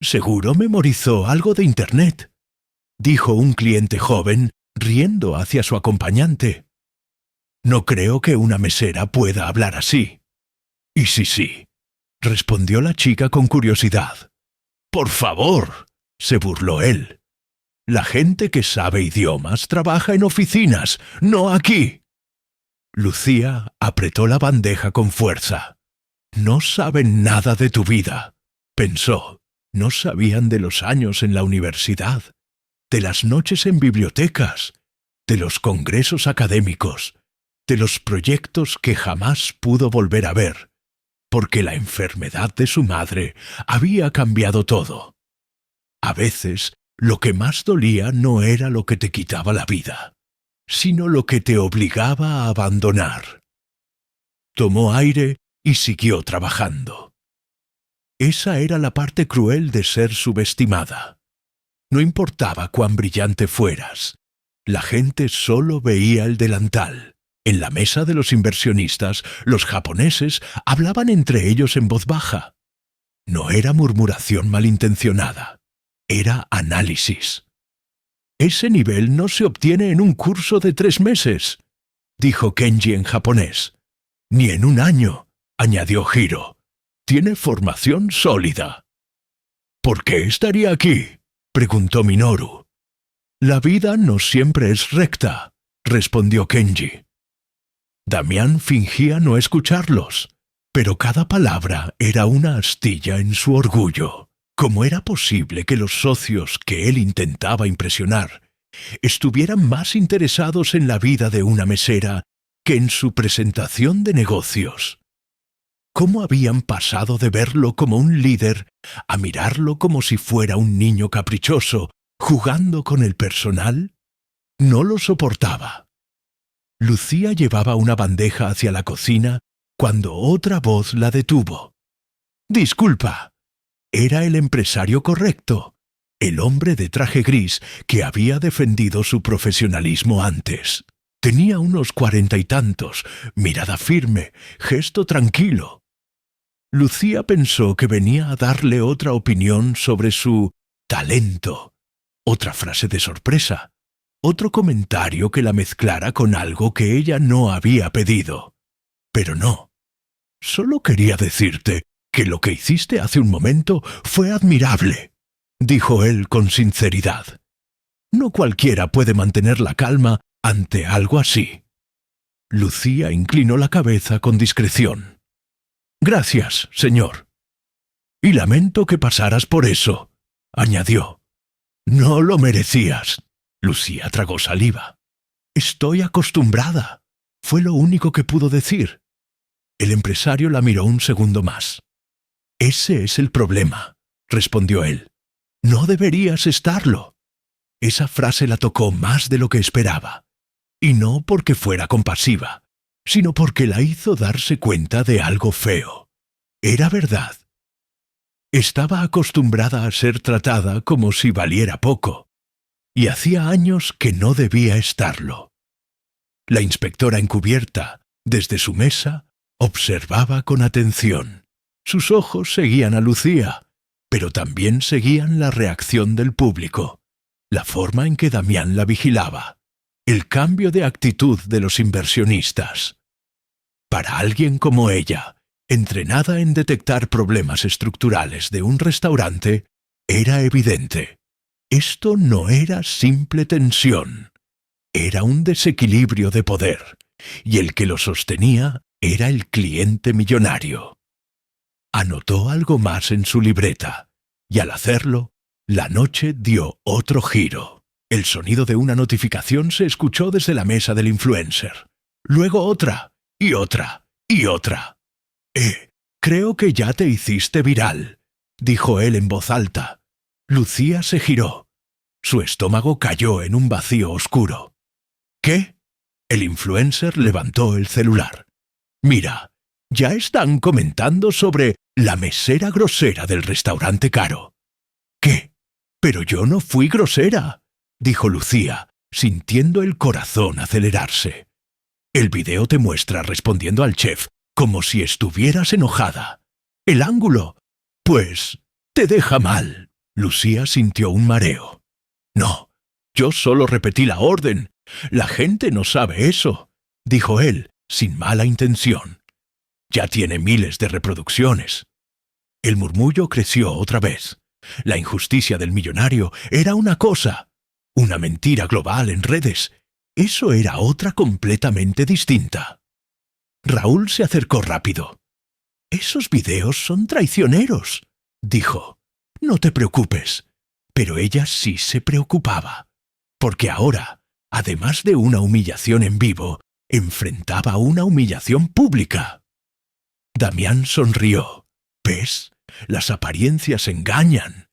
Seguro memorizó algo de Internet, dijo un cliente joven, riendo hacia su acompañante. No creo que una mesera pueda hablar así. Y sí, respondió la chica con curiosidad. Por favor, se burló él. La gente que sabe idiomas trabaja en oficinas, no aquí. Lucía apretó la bandeja con fuerza. No saben nada de tu vida, pensó. No sabían de los años en la universidad, de las noches en bibliotecas, de los congresos académicos, de los proyectos que jamás pudo volver a ver, porque la enfermedad de su madre había cambiado todo. A veces, lo que más dolía no era lo que te quitaba la vida, sino lo que te obligaba a abandonar. Tomó aire y siguió trabajando. Esa era la parte cruel de ser subestimada. No importaba cuán brillante fueras, la gente solo veía el delantal. En la mesa de los inversionistas, los japoneses hablaban entre ellos en voz baja. No era murmuración malintencionada, era análisis. Ese nivel no se obtiene en un curso de 3 meses, dijo Kenji en japonés. Ni en un año, añadió Hiro. Tiene formación sólida. ¿Por qué estaría aquí?, preguntó Minoru. La vida no siempre es recta, respondió Kenji. Damián fingía no escucharlos, pero cada palabra era una astilla en su orgullo. ¿Cómo era posible que los socios que él intentaba impresionar estuvieran más interesados en la vida de una mesera que en su presentación de negocios? ¿Cómo habían pasado de verlo como un líder a mirarlo como si fuera un niño caprichoso, jugando con el personal? No lo soportaba. Lucía llevaba una bandeja hacia la cocina cuando otra voz la detuvo. «Disculpa». Era el empresario correcto, el hombre de traje gris que había defendido su profesionalismo antes. Tenía unos 40 y tantos, mirada firme, gesto tranquilo. Lucía pensó que venía a darle otra opinión sobre su talento, otra frase de sorpresa, otro comentario que la mezclara con algo que ella no había pedido. Pero no. Solo quería decirte que lo que hiciste hace un momento fue admirable, dijo él con sinceridad. No cualquiera puede mantener la calma ante algo así. Lucía inclinó la cabeza con discreción. Gracias, señor. Y lamento que pasaras por eso, añadió. No lo merecías. Lucía tragó saliva. Estoy acostumbrada, fue lo único que pudo decir. El empresario la miró un segundo más. Ese es el problema, respondió él. No deberías estarlo. Esa frase la tocó más de lo que esperaba. Y no porque fuera compasiva, sino porque la hizo darse cuenta de algo feo. Era verdad. Estaba acostumbrada a ser tratada como si valiera poco, y hacía años que no debía estarlo. La inspectora encubierta, desde su mesa, observaba con atención. Sus ojos seguían a Lucía, pero también seguían la reacción del público, la forma en que Damián la vigilaba, el cambio de actitud de los inversionistas. Para alguien como ella, entrenada en detectar problemas estructurales de un restaurante, era evidente. Esto no era simple tensión, era un desequilibrio de poder, y el que lo sostenía era el cliente millonario. Anotó algo más en su libreta, y al hacerlo, la noche dio otro giro. El sonido de una notificación se escuchó desde la mesa del influencer. Luego otra, y otra, y otra. Creo que ya te hiciste viral, dijo él en voz alta. Lucía se giró. Su estómago cayó en un vacío oscuro. ¿Qué? El influencer levantó el celular. Mira, ya están comentando sobre la mesera grosera del restaurante caro. ¿Qué? Pero yo no fui grosera, dijo Lucía, sintiendo el corazón acelerarse. El video te muestra respondiendo al chef como si estuvieras enojada. El ángulo, pues, te deja mal. Lucía sintió un mareo. No, yo solo repetí la orden. La gente no sabe eso, dijo él, sin mala intención. Ya tiene miles de reproducciones. El murmullo creció otra vez. La injusticia del millonario era una cosa, una mentira global en redes. Eso era otra completamente distinta. Raúl se acercó rápido. «Esos videos son traicioneros», dijo. «No te preocupes». Pero ella sí se preocupaba, porque ahora, además de una humillación en vivo, enfrentaba una humillación pública. Damián sonrió. «¿Ves? Las apariencias engañan».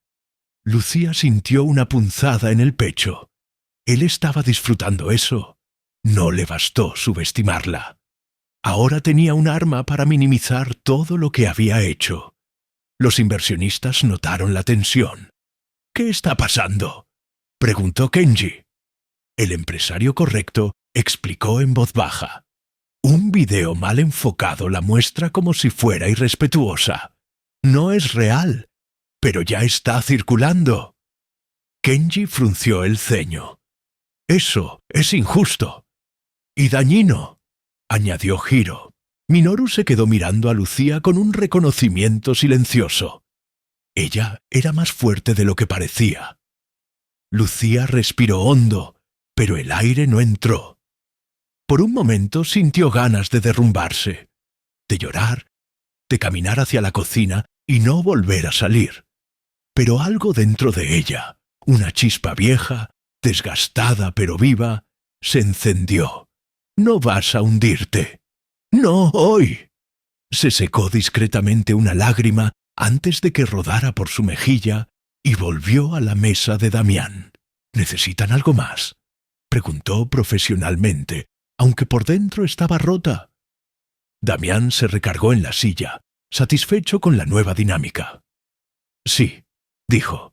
Lucía sintió una punzada en el pecho. Él estaba disfrutando eso. No le bastó subestimarla. Ahora tenía un arma para minimizar todo lo que había hecho. Los inversionistas notaron la tensión. «¿Qué está pasando?», preguntó Kenji. El empresario correcto explicó en voz baja. «Un video mal enfocado la muestra como si fuera irrespetuosa. No es real, pero ya está circulando». Kenji frunció el ceño. «Eso es injusto. Y dañino», añadió Hiro. Minoru se quedó mirando a Lucía con un reconocimiento silencioso. Ella era más fuerte de lo que parecía. Lucía respiró hondo, pero el aire no entró. Por un momento sintió ganas de derrumbarse, de llorar, de caminar hacia la cocina y no volver a salir. Pero algo dentro de ella, una chispa vieja, desgastada pero viva, se encendió. «No vas a hundirte. No hoy». Se secó discretamente una lágrima antes de que rodara por su mejilla y volvió a la mesa de Damián. «¿Necesitan algo más?», preguntó profesionalmente, aunque por dentro estaba rota. Damián se recargó en la silla, satisfecho con la nueva dinámica. «Sí», dijo.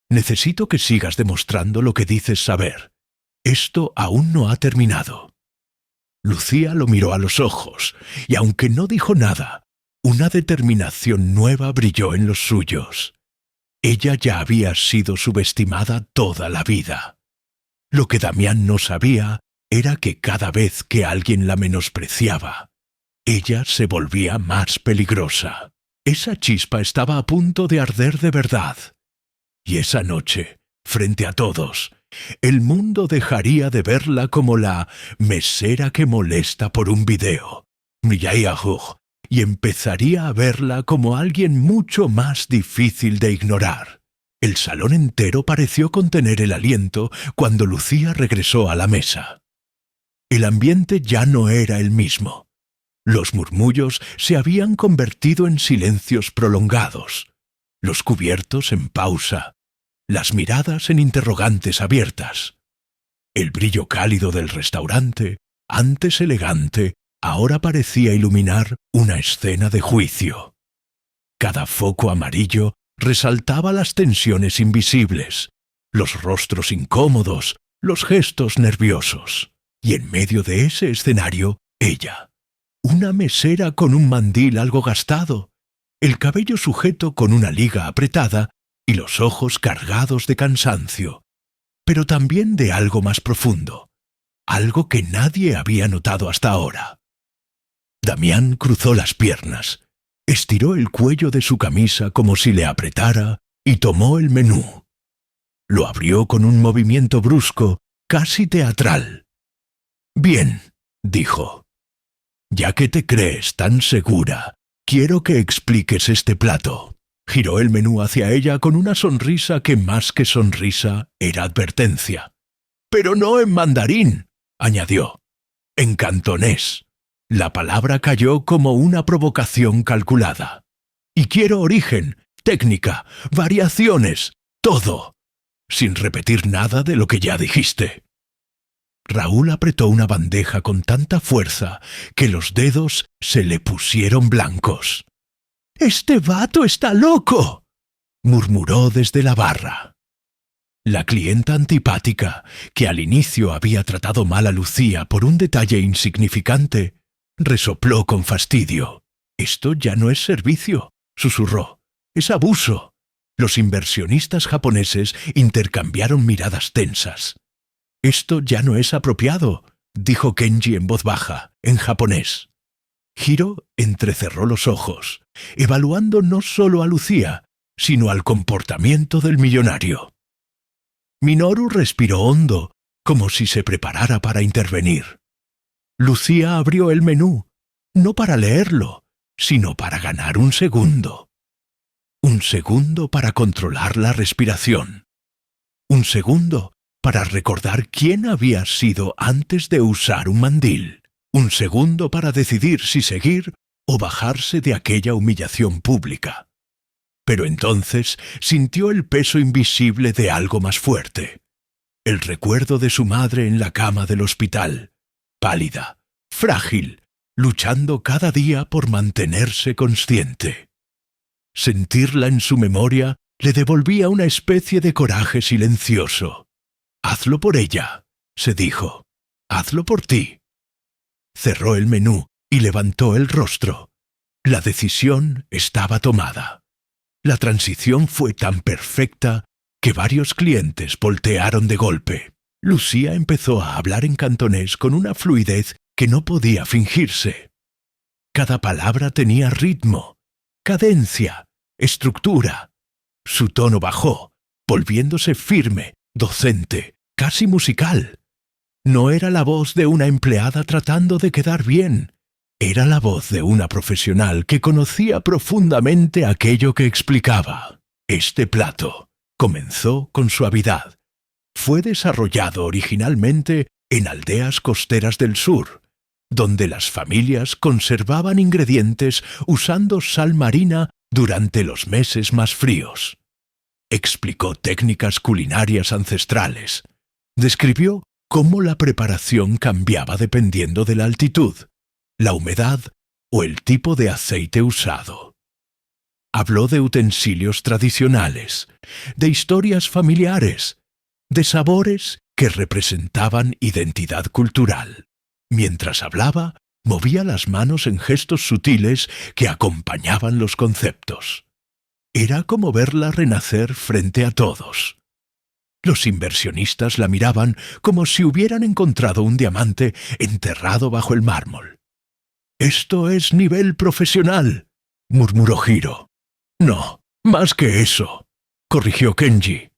«Necesito que sigas demostrando lo que dices saber. Esto aún no ha terminado». Lucía lo miró a los ojos, y aunque no dijo nada, una determinación nueva brilló en los suyos. Ella ya había sido subestimada toda la vida. Lo que Damián no sabía era que cada vez que alguien la menospreciaba, ella se volvía más peligrosa. Esa chispa estaba a punto de arder de verdad. Y esa noche, frente a todos, el mundo dejaría de verla como la mesera que molesta por un video, y empezaría a verla como alguien mucho más difícil de ignorar. El salón entero pareció contener el aliento cuando Lucía regresó a la mesa. El ambiente ya no era el mismo. Los murmullos se habían convertido en silencios prolongados, los cubiertos en pausa, las miradas en interrogantes abiertas. El brillo cálido del restaurante, antes elegante, ahora parecía iluminar una escena de juicio. Cada foco amarillo resaltaba las tensiones invisibles, los rostros incómodos, los gestos nerviosos. Y en medio de ese escenario, ella, una mesera con un mandil algo gastado, el cabello sujeto con una liga apretada y los ojos cargados de cansancio, pero también de algo más profundo, algo que nadie había notado hasta ahora. Damián cruzó las piernas, estiró el cuello de su camisa como si le apretara y tomó el menú. Lo abrió con un movimiento brusco, casi teatral. «Bien», dijo. «Ya que te crees tan segura, quiero que expliques este plato». Giró el menú hacia ella con una sonrisa que más que sonrisa era advertencia. «Pero no en mandarín», añadió. «En cantonés». La palabra cayó como una provocación calculada. «Y quiero origen, técnica, variaciones, todo», sin repetir nada de lo que ya dijiste. Raúl apretó una bandeja con tanta fuerza que los dedos se le pusieron blancos. «¡Este vato está loco!», murmuró desde la barra. La clienta antipática, que al inicio había tratado mal a Lucía por un detalle insignificante, resopló con fastidio. «Esto ya no es servicio», susurró. «Es abuso». Los inversionistas japoneses intercambiaron miradas tensas. «Esto ya no es apropiado», dijo Kenji en voz baja, en japonés. Hiro entrecerró los ojos, evaluando no solo a Lucía, sino al comportamiento del millonario. Minoru respiró hondo, como si se preparara para intervenir. Lucía abrió el menú, no para leerlo, sino para ganar un segundo. Un segundo para controlar la respiración. Un segundo para recordar quién había sido antes de usar un mandil. Un segundo para decidir si seguir o bajarse de aquella humillación pública. Pero entonces sintió el peso invisible de algo más fuerte. El recuerdo de su madre en la cama del hospital, pálida, frágil, luchando cada día por mantenerse consciente. Sentirla en su memoria le devolvía una especie de coraje silencioso. «Hazlo por ella», se dijo. «Hazlo por ti». Cerró el menú y levantó el rostro. La decisión estaba tomada. La transición fue tan perfecta que varios clientes voltearon de golpe. Lucía empezó a hablar en cantonés con una fluidez que no podía fingirse. Cada palabra tenía ritmo, cadencia, estructura. Su tono bajó, volviéndose firme, docente, casi musical. No era la voz de una empleada tratando de quedar bien. Era la voz de una profesional que conocía profundamente aquello que explicaba. Este plato comenzó con suavidad. Fue desarrollado originalmente en aldeas costeras del sur, donde las familias conservaban ingredientes usando sal marina durante los meses más fríos. Explicó técnicas culinarias ancestrales. Describió cómo la preparación cambiaba dependiendo de la altitud, la humedad o el tipo de aceite usado. Habló de utensilios tradicionales, de historias familiares, de sabores que representaban identidad cultural. Mientras hablaba, movía las manos en gestos sutiles que acompañaban los conceptos. Era como verla renacer frente a todos. Los inversionistas la miraban como si hubieran encontrado un diamante enterrado bajo el mármol. «Esto es nivel profesional», murmuró Hiro. «No, más que eso», corrigió Kenji.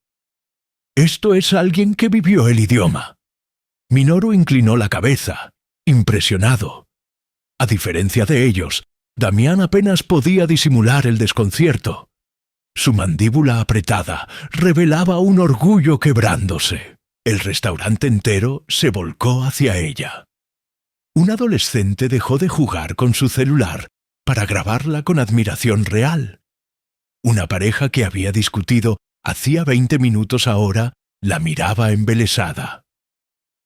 «Esto es alguien que vivió el idioma». Minoru inclinó la cabeza, impresionado. A diferencia de ellos, Damián apenas podía disimular el desconcierto. Su mandíbula apretada revelaba un orgullo quebrándose. El restaurante entero se volcó hacia ella. Un adolescente dejó de jugar con su celular para grabarla con admiración real. Una pareja que había discutido hacía 20 minutos ahora la miraba embelesada.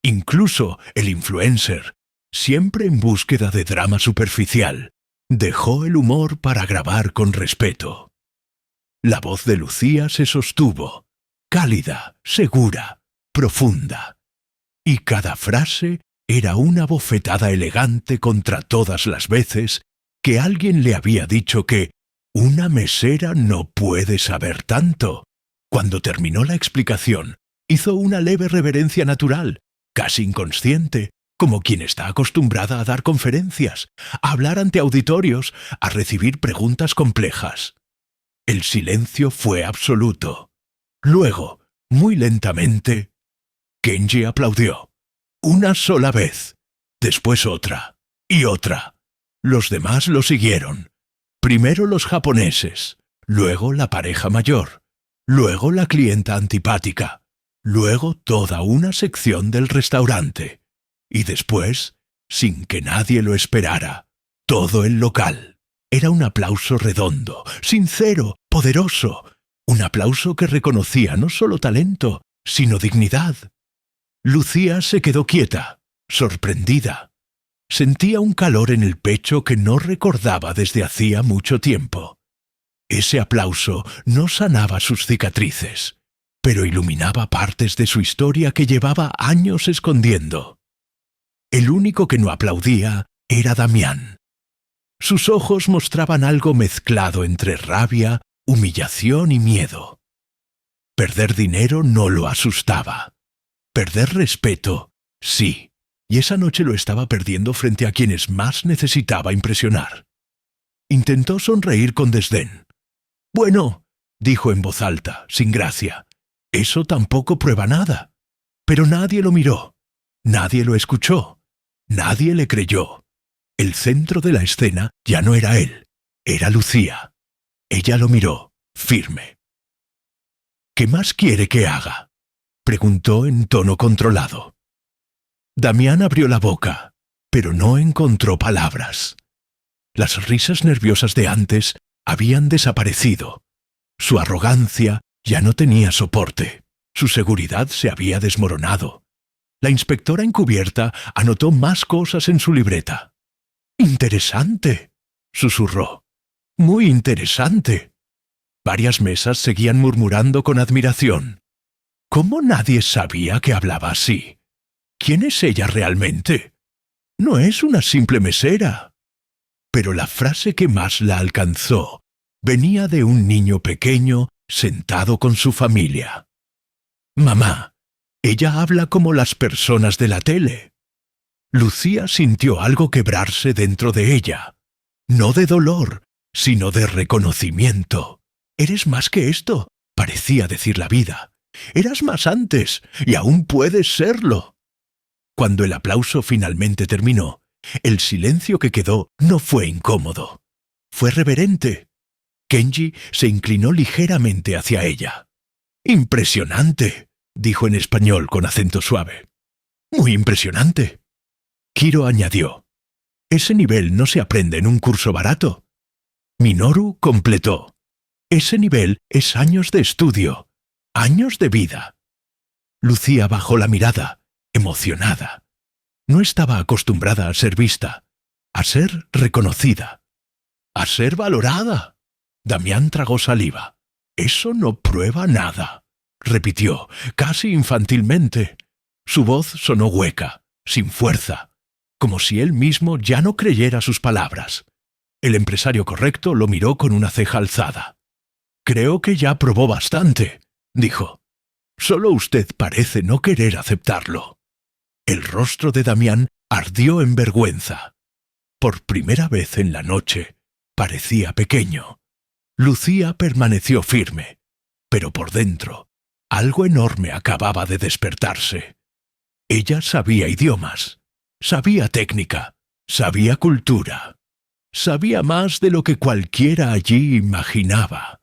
Incluso el influencer, siempre en búsqueda de drama superficial, dejó el humor para grabar con respeto. La voz de Lucía se sostuvo, cálida, segura, profunda. Y cada frase era una bofetada elegante contra todas las veces que alguien le había dicho que Una mesera no puede saber tanto. Cuando terminó la explicación, hizo una leve reverencia natural, casi inconsciente, como quien está acostumbrada a dar conferencias, a hablar ante auditorios, a recibir preguntas complejas. El silencio fue absoluto. Luego, muy lentamente, Kenji aplaudió. Una sola vez, después otra, y otra. Los demás lo siguieron. Primero los japoneses, luego la pareja mayor, luego la clienta antipática, luego toda una sección del restaurante. Y después, sin que nadie lo esperara, todo el local. Era un aplauso redondo, sincero, poderoso. Un aplauso que reconocía no solo talento, sino dignidad. Lucía se quedó quieta, sorprendida. Sentía un calor en el pecho que no recordaba desde hacía mucho tiempo. Ese aplauso no sanaba sus cicatrices, pero iluminaba partes de su historia que llevaba años escondiendo. El único que no aplaudía era Damián. Sus ojos mostraban algo mezclado entre rabia, humillación y miedo. Perder dinero no lo asustaba. Perder respeto, sí, y esa noche lo estaba perdiendo frente a quienes más necesitaba impresionar. Intentó sonreír con desdén. «Bueno», dijo en voz alta, sin gracia, «eso tampoco prueba nada». Pero nadie lo miró, nadie lo escuchó, nadie le creyó. El centro de la escena ya no era él, era Lucía. Ella lo miró, firme. «¿Qué más quiere que haga?», preguntó en tono controlado. Damián abrió la boca, pero no encontró palabras. Las risas nerviosas de antes habían desaparecido. Su arrogancia ya no tenía soporte. Su seguridad se había desmoronado. La inspectora encubierta anotó más cosas en su libreta. «Interesante», susurró. «Muy interesante». Varias mesas seguían murmurando con admiración. ¿Cómo nadie sabía que hablaba así? ¿Quién es ella realmente? No es una simple mesera. Pero la frase que más la alcanzó venía de un niño pequeño sentado con su familia. «Mamá, ella habla como las personas de la tele». Lucía sintió algo quebrarse dentro de ella. No de dolor, sino de reconocimiento. «Eres más que esto», parecía decir la vida. «Eras más antes, y aún puedes serlo». Cuando el aplauso finalmente terminó, el silencio que quedó no fue incómodo. Fue reverente. Kenji se inclinó ligeramente hacia ella. «Impresionante», dijo en español con acento suave. «Muy impresionante». Kiro añadió. «Ese nivel no se aprende en un curso barato». Minoru completó. «Ese nivel es años de estudio, años de vida». Lucía bajó la mirada, emocionada. No estaba acostumbrada a ser vista, a ser reconocida, a ser valorada. Damián tragó saliva. «Eso no prueba nada», repitió, casi infantilmente. Su voz sonó hueca, sin fuerza, como si él mismo ya no creyera sus palabras. El empresario correcto lo miró con una ceja alzada. «Creo que ya probó bastante», dijo. «Solo usted parece no querer aceptarlo». El rostro de Damián ardió en vergüenza. Por primera vez en la noche, parecía pequeño. Lucía permaneció firme, pero por dentro, algo enorme acababa de despertarse. Ella sabía idiomas, sabía técnica, sabía cultura, sabía más de lo que cualquiera allí imaginaba.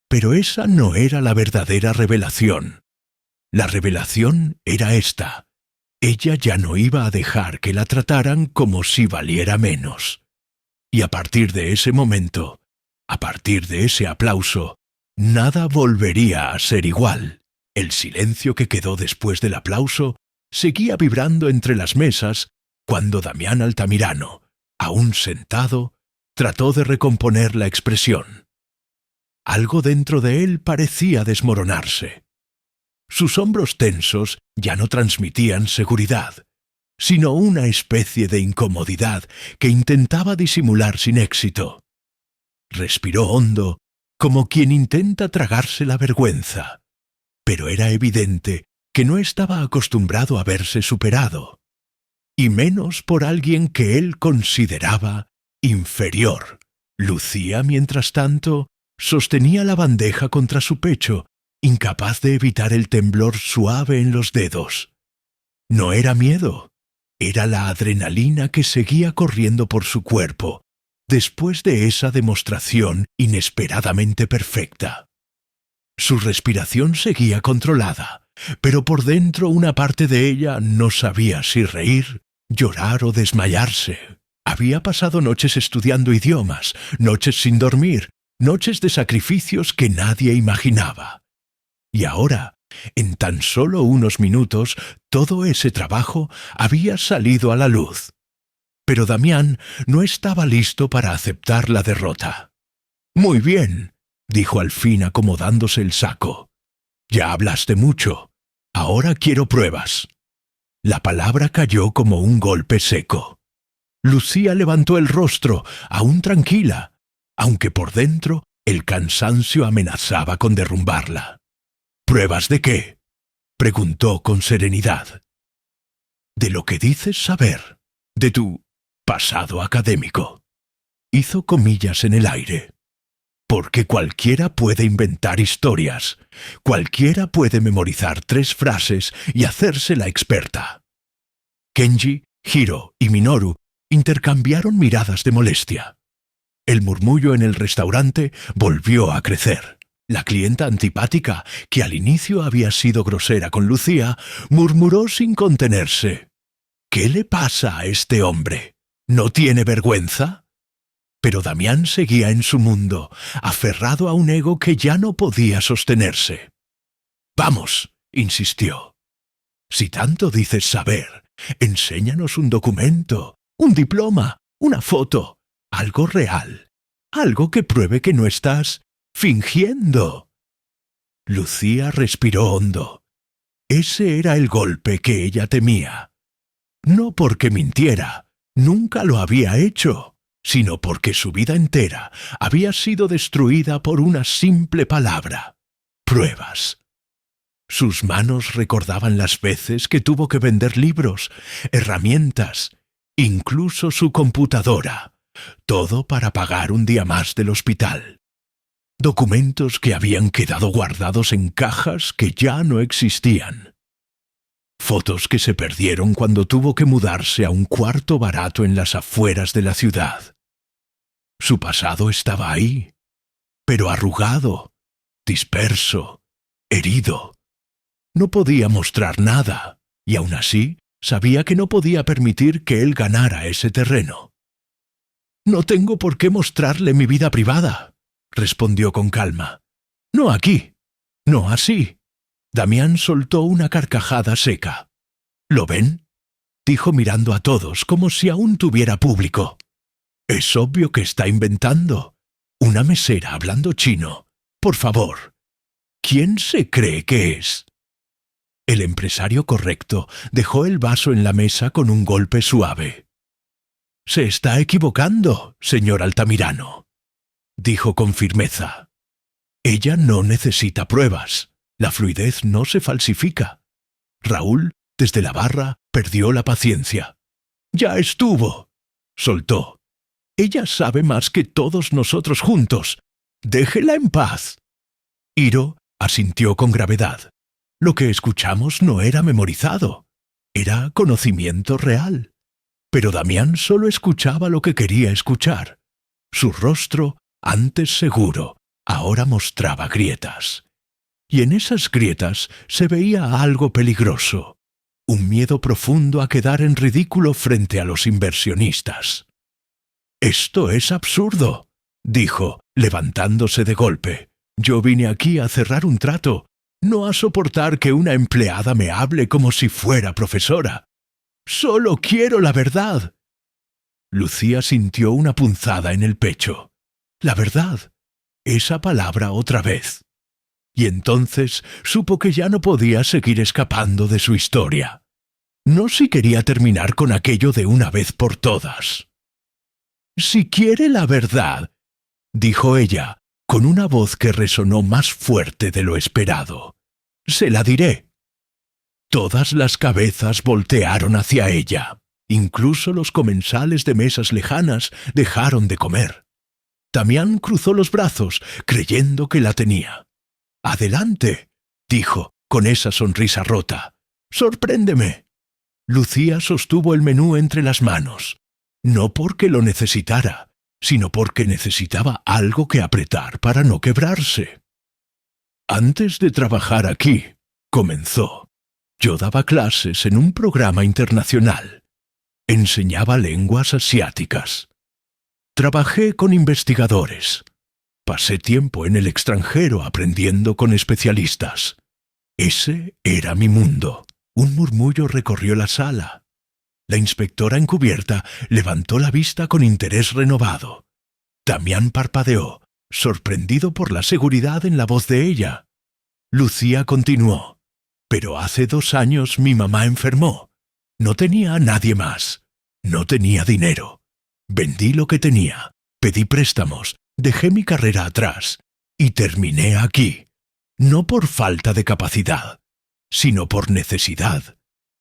Pero esa no era la verdadera revelación. La revelación era esta. Ella ya no iba a dejar que la trataran como si valiera menos. Y a partir de ese momento, a partir de ese aplauso, nada volvería a ser igual. El silencio que quedó después del aplauso seguía vibrando entre las mesas cuando Damián Altamirano, aún sentado, trató de recomponer la expresión. Algo dentro de él parecía desmoronarse. Sus hombros tensos ya no transmitían seguridad, sino una especie de incomodidad que intentaba disimular sin éxito. Respiró hondo, como quien intenta tragarse la vergüenza. Pero era evidente que no estaba acostumbrado a verse superado, y menos por alguien que él consideraba inferior. Lucía, mientras tanto, sostenía la bandeja contra su pecho, incapaz de evitar el temblor suave en los dedos. No era miedo, era la adrenalina que seguía corriendo por su cuerpo, después de esa demostración inesperadamente perfecta. Su respiración seguía controlada, pero por dentro una parte de ella no sabía si reír, llorar o desmayarse. Había pasado noches estudiando idiomas, noches sin dormir, noches de sacrificios que nadie imaginaba. Y ahora, en tan solo unos minutos, todo ese trabajo había salido a la luz. Pero Damián no estaba listo para aceptar la derrota. «Muy bien», dijo al fin acomodándose el saco. «Ya hablaste mucho. Ahora quiero pruebas». La palabra cayó como un golpe seco. Lucía levantó el rostro, aún tranquila, aunque por dentro el cansancio amenazaba con derrumbarla. «¿Pruebas de qué?», preguntó con serenidad. «De lo que dices saber, de tu pasado académico». Hizo comillas en el aire. «Porque cualquiera puede inventar historias, cualquiera puede memorizar 3 frases y hacerse la experta». Kenji, Hiro y Minoru intercambiaron miradas de molestia. El murmullo en el restaurante volvió a crecer. La clienta antipática, que al inicio había sido grosera con Lucía, murmuró sin contenerse: «¿Qué le pasa a este hombre? ¿No tiene vergüenza?». Pero Damián seguía en su mundo, aferrado a un ego que ya no podía sostenerse. «Vamos», insistió. «Si tanto dices saber, enséñanos un documento, un diploma, una foto, algo real, algo que pruebe que no estás fingiendo». Lucía respiró hondo. Ese era el golpe que ella temía. No porque mintiera, nunca lo había hecho, sino porque su vida entera había sido destruida por una simple palabra: pruebas. Sus manos recordaban las veces que tuvo que vender libros, herramientas, incluso su computadora, todo para pagar un día más del hospital. Documentos que habían quedado guardados en cajas que ya no existían. Fotos que se perdieron cuando tuvo que mudarse a un cuarto barato en las afueras de la ciudad. Su pasado estaba ahí, pero arrugado, disperso, herido. No podía mostrar nada, y aún así sabía que no podía permitir que él ganara ese terreno. «No tengo por qué mostrarle mi vida privada», respondió con calma. «No aquí, no así». Damián soltó una carcajada seca. «¿Lo ven?», dijo mirando a todos como si aún tuviera público. «Es obvio que está inventando. Una mesera hablando chino. Por favor. ¿Quién se cree que es?». El empresario correcto dejó el vaso en la mesa con un golpe suave. «Se está equivocando, señor Altamirano», dijo con firmeza. «Ella no necesita pruebas. La fluidez no se falsifica». Raúl, desde la barra, perdió la paciencia. «Ya estuvo», soltó. «Ella sabe más que todos nosotros juntos. Déjela en paz». Hiro asintió con gravedad. Lo que escuchamos no era memorizado, era conocimiento real. Pero Damián solo escuchaba lo que quería escuchar. Su rostro, antes seguro, ahora mostraba grietas. Y en esas grietas se veía algo peligroso, un miedo profundo a quedar en ridículo frente a los inversionistas. «Esto es absurdo», dijo, levantándose de golpe. «Yo vine aquí a cerrar un trato, no a soportar que una empleada me hable como si fuera profesora. Solo quiero la verdad». Lucía sintió una punzada en el pecho. La verdad. Esa palabra otra vez. Y entonces supo que ya no podía seguir escapando de su historia. No si quería terminar con aquello de una vez por todas. «Si quiere la verdad», dijo ella, con una voz que resonó más fuerte de lo esperado. «Se la diré». Todas las cabezas voltearon hacia ella. Incluso los comensales de mesas lejanas dejaron de comer. Damián cruzó los brazos, creyendo que la tenía. «Adelante», dijo, con esa sonrisa rota. «Sorpréndeme». Lucía sostuvo el menú entre las manos, no porque lo necesitara, sino porque necesitaba algo que apretar para no quebrarse. «Antes de trabajar aquí», comenzó, «yo daba clases en un programa internacional. Enseñaba lenguas asiáticas. Trabajé con investigadores. Pasé tiempo en el extranjero aprendiendo con especialistas. Ese era mi mundo». Un murmullo recorrió la sala. La inspectora encubierta levantó la vista con interés renovado. Damián parpadeó, sorprendido por la seguridad en la voz de ella. Lucía continuó. «Pero hace 2 años mi mamá enfermó. No tenía a nadie más. No tenía dinero. Vendí lo que tenía, pedí préstamos, dejé mi carrera atrás y terminé aquí. No por falta de capacidad, sino por necesidad».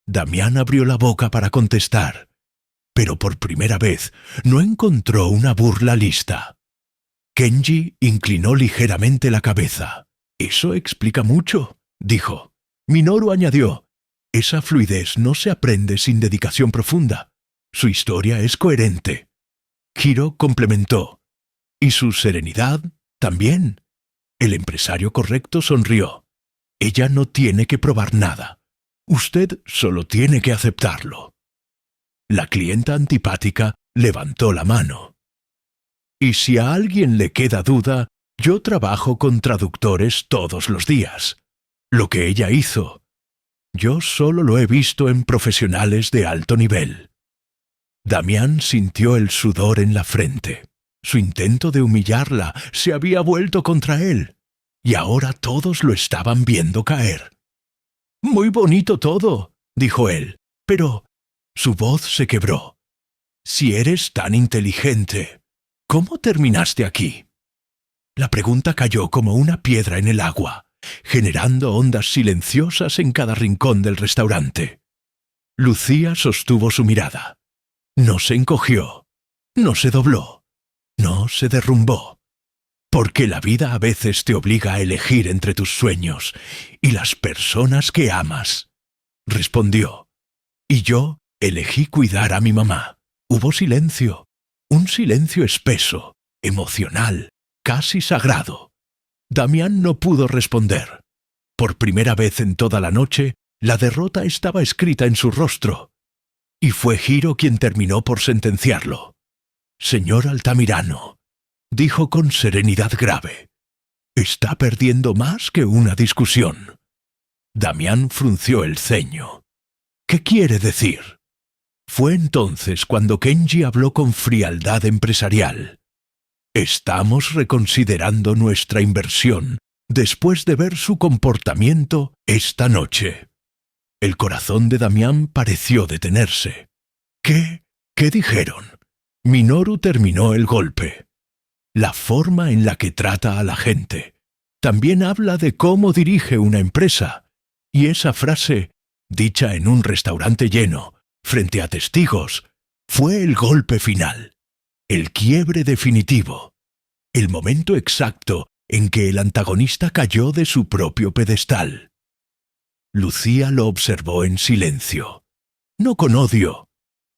Damián abrió la boca para contestar, pero por primera vez no encontró una burla lista. Kenji inclinó ligeramente la cabeza. «Eso explica mucho», dijo. Minoru añadió, «esa fluidez no se aprende sin dedicación profunda. Su historia es coherente». Hiro complementó, «y su serenidad también». El empresario correcto sonrió. «Ella no tiene que probar nada. Usted solo tiene que aceptarlo». La clienta antipática levantó la mano. «Y si a alguien le queda duda, yo trabajo con traductores todos los días. Lo que ella hizo, yo solo lo he visto en profesionales de alto nivel». Damián sintió el sudor en la frente. Su intento de humillarla se había vuelto contra él, y ahora todos lo estaban viendo caer. «Muy bonito todo», dijo él, «pero…» Su voz se quebró. «Si eres tan inteligente, ¿cómo terminaste aquí?». La pregunta cayó como una piedra en el agua, generando ondas silenciosas en cada rincón del restaurante. Lucía sostuvo su mirada. No se encogió, no se dobló, no se derrumbó. Porque la vida a veces te obliga a elegir entre tus sueños y las personas que amas. Respondió. Y yo elegí cuidar a mi mamá. Hubo silencio, un silencio espeso, emocional, casi sagrado. Damián no pudo responder. Por primera vez en toda la noche, la derrota estaba escrita en su rostro. Y fue Hiro quien terminó por sentenciarlo. «Señor Altamirano», dijo con serenidad grave, «está perdiendo más que una discusión». Damián frunció el ceño. «¿Qué quiere decir?». Fue entonces cuando Kenji habló con frialdad empresarial. «Estamos reconsiderando nuestra inversión después de ver su comportamiento esta noche». El corazón de Damián pareció detenerse. ¿Qué dijeron? Minoru terminó el golpe. La forma en la que trata a la gente también habla de cómo dirige una empresa. Y esa frase, dicha en un restaurante lleno, frente a testigos, fue el golpe final, el quiebre definitivo, el momento exacto en que el antagonista cayó de su propio pedestal. Lucía lo observó en silencio, no con odio,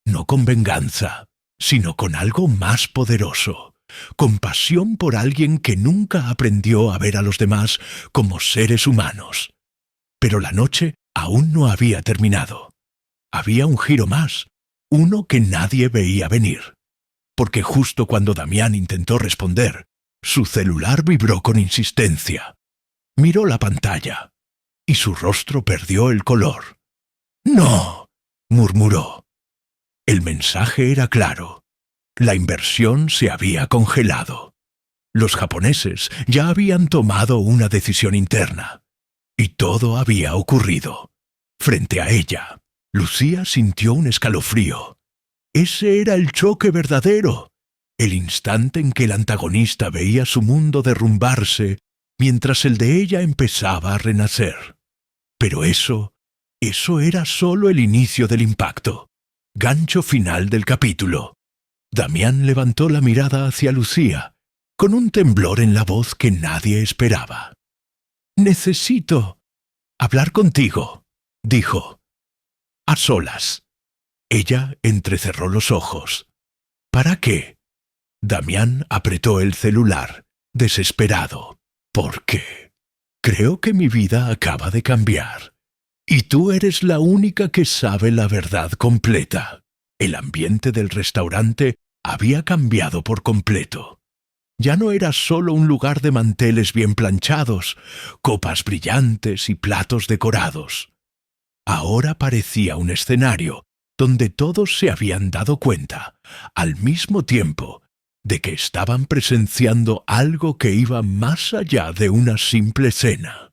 no con venganza, sino con algo más poderoso, compasión por alguien que nunca aprendió a ver a los demás como seres humanos. Pero la noche aún no había terminado. Había un giro más, uno que nadie veía venir. Porque justo cuando Damián intentó responder, su celular vibró con insistencia. Miró la pantalla, y su rostro perdió el color. «No», murmuró. El mensaje era claro. La inversión se había congelado. Los japoneses ya habían tomado una decisión interna. Y todo había ocurrido. Frente a ella, Lucía sintió un escalofrío. Ese era el choque verdadero. el instante en que el antagonista veía su mundo derrumbarse mientras el de ella empezaba a renacer. Pero eso era solo el inicio del impacto. Gancho final del capítulo. Damián levantó la mirada hacia Lucía, con un temblor en la voz que nadie esperaba. «Necesito hablar contigo», dijo. «A solas». Ella entrecerró los ojos. «¿Para qué?» Damián apretó el celular, desesperado. «¿Por qué? Creo que mi vida acaba de cambiar. Y tú eres la única que sabe la verdad completa». El ambiente del restaurante había cambiado por completo. Ya no era solo un lugar de manteles bien planchados, copas brillantes y platos decorados. Ahora parecía un escenario donde todos se habían dado cuenta, al mismo tiempo, de que estaban presenciando algo que iba más allá de una simple cena.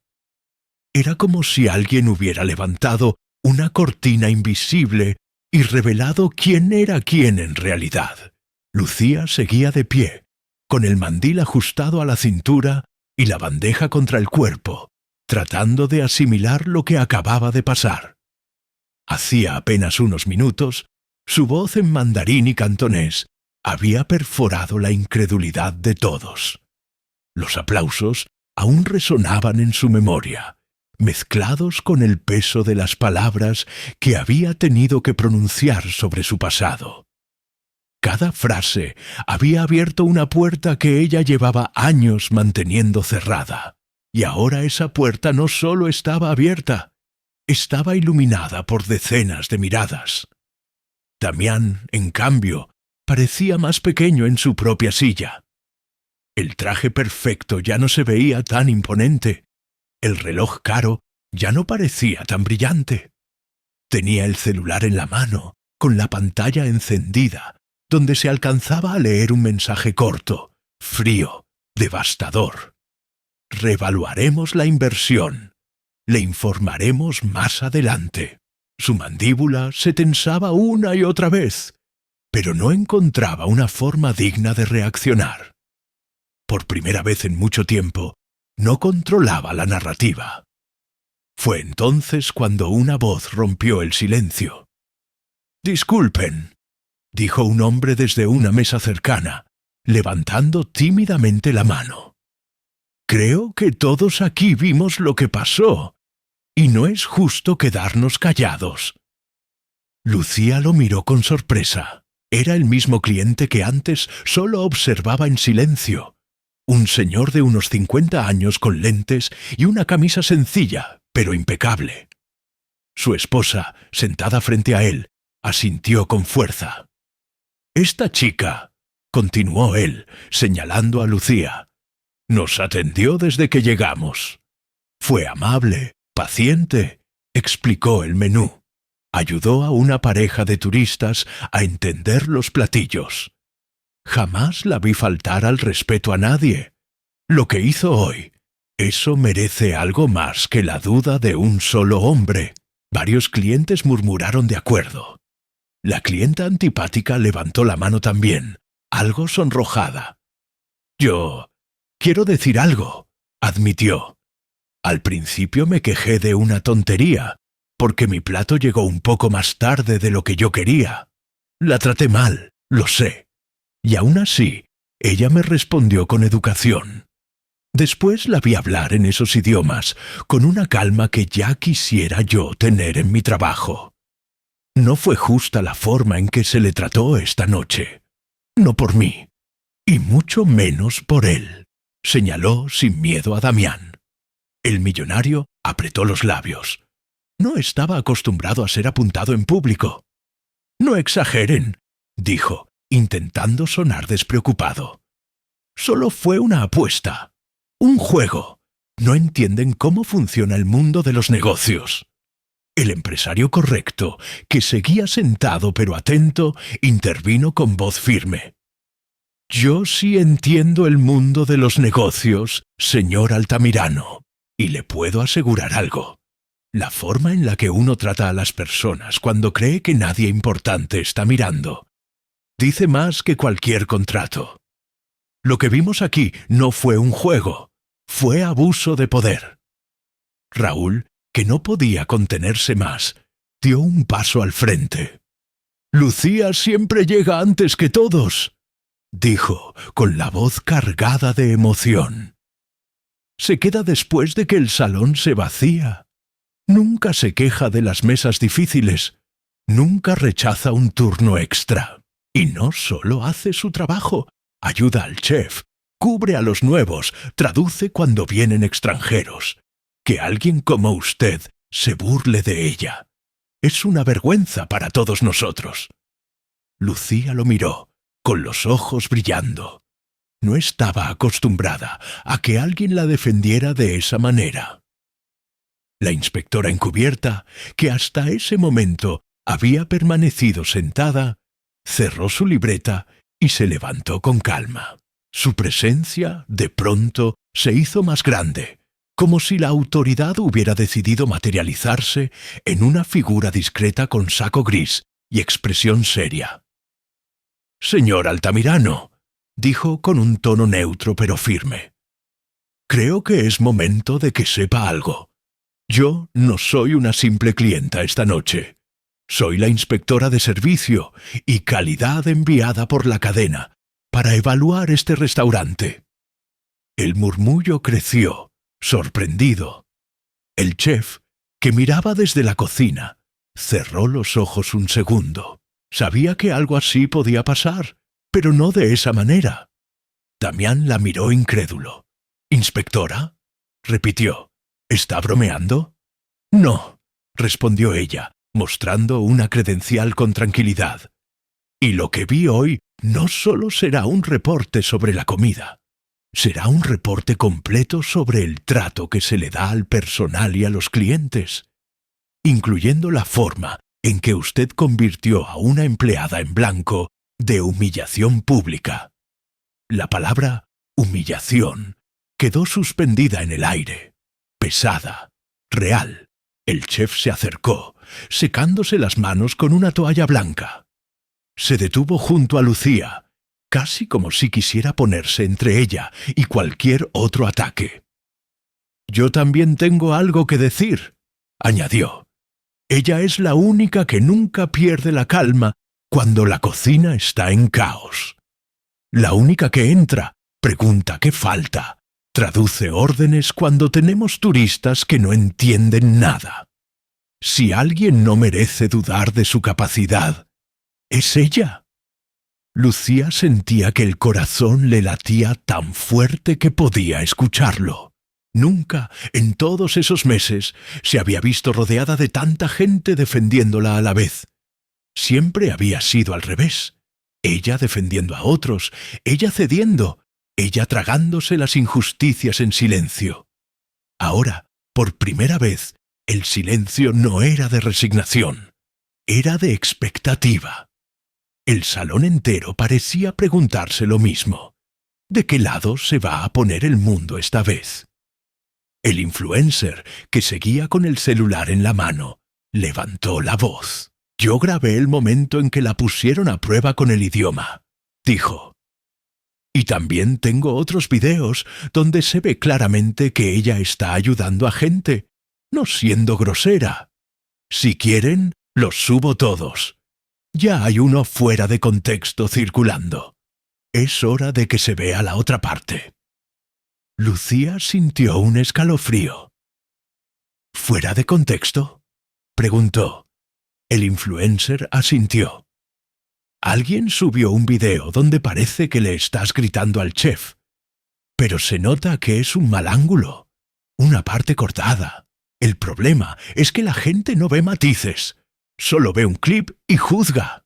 Era como si alguien hubiera levantado una cortina invisible y revelado quién era quién en realidad. Lucía seguía de pie, con el mandil ajustado a la cintura y la bandeja contra el cuerpo, tratando de asimilar lo que acababa de pasar. Hacía apenas unos minutos, su voz en mandarín y cantonés había perforado la incredulidad de todos. Los aplausos aún resonaban en su memoria, mezclados con el peso de las palabras que había tenido que pronunciar sobre su pasado. Cada frase había abierto una puerta que ella llevaba años manteniendo cerrada, y ahora esa puerta no solo estaba abierta, estaba iluminada por decenas de miradas. Damián, en cambio, parecía más pequeño en su propia silla. El traje perfecto ya no se veía tan imponente. El reloj caro ya no parecía tan brillante. Tenía el celular en la mano, con la pantalla encendida, donde se alcanzaba a leer un mensaje corto, frío, devastador. «Revaluaremos la inversión. Le informaremos más adelante». Su mandíbula se tensaba una y otra vez, pero no encontraba una forma digna de reaccionar. Por primera vez en mucho tiempo, no controlaba la narrativa. Fue entonces cuando una voz rompió el silencio. «Disculpen», dijo un hombre desde una mesa cercana, levantando tímidamente la mano. «Creo que todos aquí vimos lo que pasó, y no es justo quedarnos callados». Lucía lo miró con sorpresa. Era el mismo cliente que antes solo observaba en silencio. Un señor de unos 50 años con lentes y una camisa sencilla, pero impecable. Su esposa, sentada frente a él, asintió con fuerza. «Esta chica», continuó él, señalando a Lucía, «nos atendió desde que llegamos. Fue amable, paciente, explicó el menú. Ayudó a una pareja de turistas a entender los platillos. Jamás la vi faltar al respeto a nadie. Lo que hizo hoy, eso merece algo más que la duda de un solo hombre». Varios clientes murmuraron de acuerdo. La clienta antipática levantó la mano también, algo sonrojada. «Yo quiero decir algo», admitió. «Al principio me quejé de una tontería, porque mi plato llegó un poco más tarde de lo que yo quería. La traté mal, lo sé. Y aún así, ella me respondió con educación. Después la vi hablar en esos idiomas, con una calma que ya quisiera yo tener en mi trabajo. No fue justa la forma en que se le trató esta noche. No por mí, y mucho menos por él», señaló sin miedo a Damián. El millonario apretó los labios. No estaba acostumbrado a ser apuntado en público. «No exageren», dijo, intentando sonar despreocupado. «Solo fue una apuesta, un juego. No entienden cómo funciona el mundo de los negocios». El empresario correcto, que seguía sentado pero atento, intervino con voz firme. «Yo sí entiendo el mundo de los negocios, señor Altamirano, y le puedo asegurar algo. La forma en la que uno trata a las personas cuando cree que nadie importante está mirando Dice más que cualquier contrato. Lo que vimos aquí no fue un juego, fue abuso de poder. Raúl, que no podía contenerse más, dio un paso al frente. «Lucía siempre llega antes que todos», dijo, con la voz cargada de emoción. «Se queda después de que el salón se vacía. Nunca se queja de las mesas difíciles. Nunca rechaza un turno extra. Y no solo hace su trabajo, ayuda al chef, cubre a los nuevos, traduce cuando vienen extranjeros. Que alguien como usted se burle de ella. Es una vergüenza para todos nosotros». Lucía lo miró, con los ojos brillando. No estaba acostumbrada a que alguien la defendiera de esa manera. La inspectora encubierta, que hasta ese momento había permanecido sentada, cerró su libreta y se levantó con calma. Su presencia, de pronto, se hizo más grande, como si la autoridad hubiera decidido materializarse en una figura discreta con saco gris y expresión seria. «Señor Altamirano», dijo con un tono neutro pero firme, «creo que es momento de que sepa algo. Yo no soy una simple clienta esta noche. Soy la inspectora de servicio y calidad enviada por la cadena para evaluar este restaurante». El murmullo creció, sorprendido. El chef, que miraba desde la cocina, cerró los ojos un segundo. Sabía que algo así podía pasar, pero no de esa manera. Damián la miró incrédulo. «¿Inspectora?», repitió. «¿Está bromeando?». «No», respondió ella, mostrando una credencial con tranquilidad. «Y lo que vi hoy no solo será un reporte sobre la comida. Será un reporte completo sobre el trato que se le da al personal y a los clientes, incluyendo la forma en que usted convirtió a una empleada en blanco de humillación pública». La palabra humillación quedó suspendida en el aire, pesada, real. El chef se acercó, secándose las manos con una toalla blanca. Se detuvo junto a Lucía, casi como si quisiera ponerse entre ella y cualquier otro ataque. «Yo también tengo algo que decir», añadió. «Ella es la única que nunca pierde la calma cuando la cocina está en caos. La única que entra, pregunta qué falta, traduce órdenes cuando tenemos turistas que no entienden nada. Si alguien no merece dudar de su capacidad, es ella». Lucía sentía que el corazón le latía tan fuerte que podía escucharlo. Nunca, en todos esos meses, se había visto rodeada de tanta gente defendiéndola a la vez. Siempre había sido al revés. Ella defendiendo a otros, ella cediendo, ella tragándose las injusticias en silencio. Ahora, por primera vez, el silencio no era de resignación, era de expectativa. El salón entero parecía preguntarse lo mismo. ¿De qué lado se va a poner el mundo esta vez? El influencer, que seguía con el celular en la mano, levantó la voz. «Yo grabé el momento en que la pusieron a prueba con el idioma», dijo. «Y también tengo otros videos donde se ve claramente que ella está ayudando a gente, no siendo grosera. Si quieren, los subo todos. Ya hay uno fuera de contexto circulando. Es hora de que se vea la otra parte». Lucía sintió un escalofrío. «¿Fuera de contexto?», preguntó. El influencer asintió. «Alguien subió un video donde parece que le estás gritando al chef, pero se nota que es un mal ángulo, una parte cortada. El problema es que la gente no ve matices, solo ve un clip y juzga».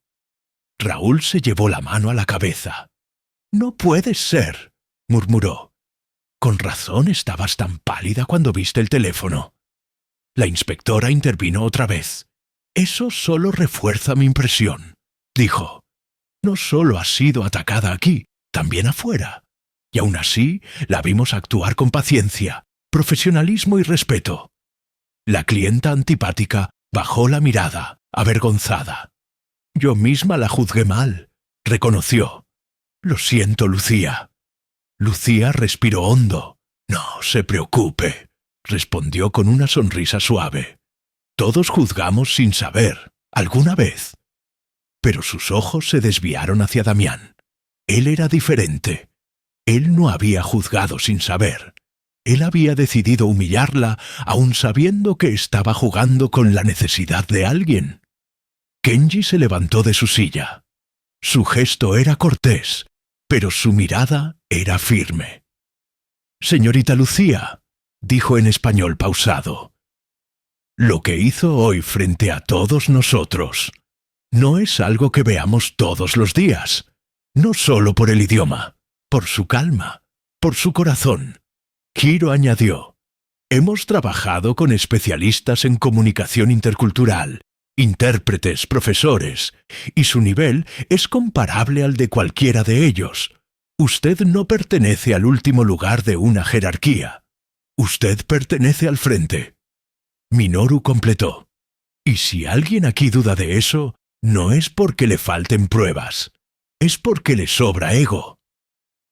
Raúl se llevó la mano a la cabeza. «No puede ser», murmuró. «Con razón estabas tan pálida cuando viste el teléfono». La inspectora intervino otra vez. «Eso solo refuerza mi impresión», dijo. «No solo ha sido atacada aquí, también afuera. Y aún así, la vimos actuar con paciencia, profesionalismo y respeto». La clienta antipática bajó la mirada, avergonzada. «Yo misma la juzgué mal. Reconoció. «Lo siento, Lucía». Lucía respiró hondo. «No se preocupe», respondió con una sonrisa suave. «Todos juzgamos sin saber, alguna vez». Pero sus ojos se desviaron hacia Damián. Él era diferente. Él no había juzgado sin saber. Él había decidido humillarla, aun sabiendo que estaba jugando con la necesidad de alguien. Kenji se levantó de su silla. Su gesto era cortés, pero su mirada era firme. «Señorita Lucía», dijo en español pausado, «lo que hizo hoy frente a todos nosotros no es algo que veamos todos los días, no solo por el idioma, por su calma, por su corazón». Kiro añadió, «Hemos trabajado con especialistas en comunicación intercultural, intérpretes, profesores, y su nivel es comparable al de cualquiera de ellos. Usted no pertenece al último lugar de una jerarquía. Usted pertenece al frente». Minoru completó, «Y si alguien aquí duda de eso, no es porque le falten pruebas, es porque le sobra ego».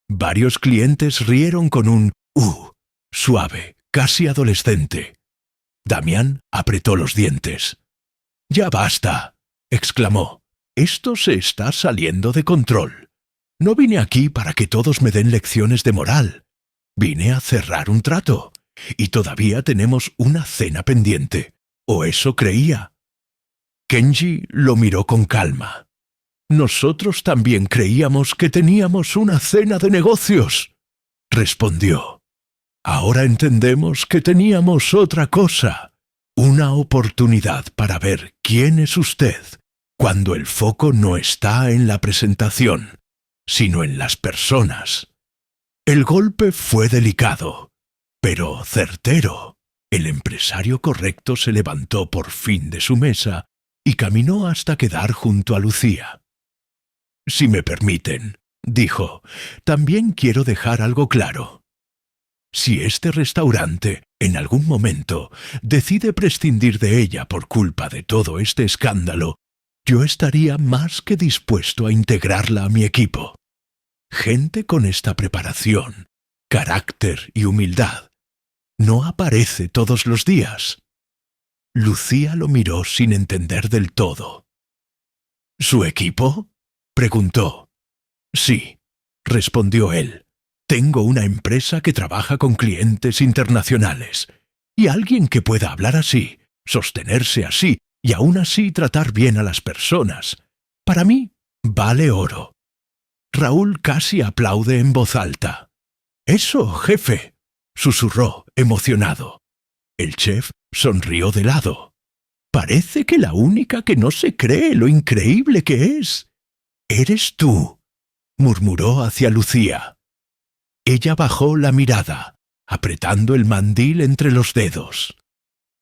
Varios clientes rieron con un suave, casi adolescente. Damián apretó los dientes. «Ya basta», exclamó. «Esto se está saliendo de control. No vine aquí para que todos me den lecciones de moral. Vine a cerrar un trato. Y todavía tenemos una cena pendiente. ¿O eso creía?» Kenji lo miró con calma. «Nosotros también creíamos que teníamos una cena de negocios», respondió. «Ahora entendemos que teníamos otra cosa, una oportunidad para ver quién es usted cuando el foco no está en la presentación, sino en las personas». El golpe fue delicado, pero certero. El empresario correcto se levantó por fin de su mesa y caminó hasta quedar junto a Lucía. «Si me permiten», dijo, «también quiero dejar algo claro. Si este restaurante, en algún momento, decide prescindir de ella por culpa de todo este escándalo, yo estaría más que dispuesto a integrarla a mi equipo. Gente con esta preparación, carácter y humildad no aparece todos los días». Lucía lo miró sin entender del todo. «¿Su equipo?», preguntó. «Sí», respondió él. «Tengo una empresa que trabaja con clientes internacionales. Y alguien que pueda hablar así, sostenerse así y aún así tratar bien a las personas, para mí vale oro». Raúl casi aplaude en voz alta. «Eso, jefe», susurró, emocionado. El chef sonrió de lado. «Parece que la única que no se cree lo increíble que es eres tú», murmuró hacia Lucía. Ella bajó la mirada, apretando el mandil entre los dedos.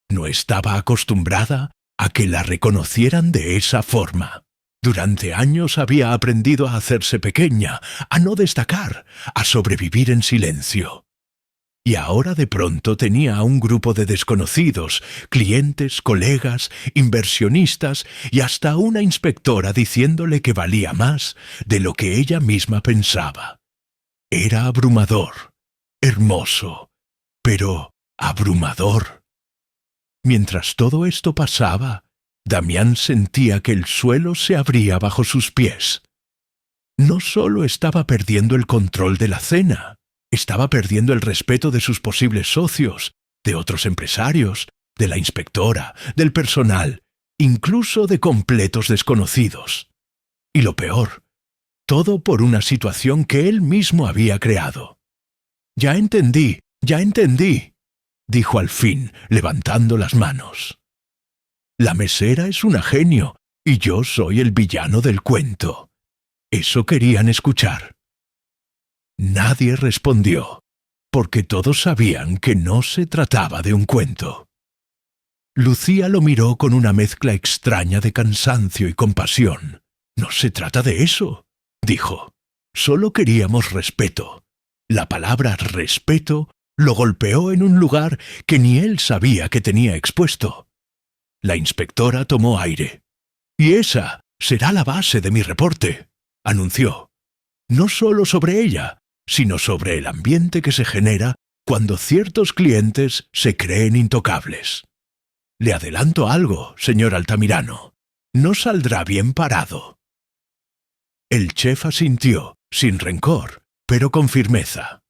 No estaba acostumbrada a que la reconocieran de esa forma. Durante años había aprendido a hacerse pequeña, a no destacar, a sobrevivir en silencio. Y ahora de pronto tenía a un grupo de desconocidos, clientes, colegas, inversionistas y hasta una inspectora diciéndole que valía más de lo que ella misma pensaba. Era abrumador, hermoso, pero abrumador. Mientras todo esto pasaba, Damián sentía que el suelo se abría bajo sus pies. No solo estaba perdiendo el control de la cena, estaba perdiendo el respeto de sus posibles socios, de otros empresarios, de la inspectora, del personal, incluso de completos desconocidos. Y lo peor, todo por una situación que él mismo había creado. «Ya entendí», dijo al fin, levantando las manos. «La mesera es una genio, y yo soy el villano del cuento. Eso querían escuchar». Nadie respondió, porque todos sabían que no se trataba de un cuento. Lucía lo miró con una mezcla extraña de cansancio y compasión. «No se trata de eso», dijo. «Solo queríamos respeto». La palabra respeto lo golpeó en un lugar que ni él sabía que tenía expuesto. La inspectora tomó aire. «Y esa será la base de mi reporte», anunció. No solo sobre ella, sino sobre el ambiente que se genera cuando ciertos clientes se creen intocables. Le adelanto algo, señor Altamirano. No saldrá bien parado. El chef asintió, sin rencor, pero con firmeza.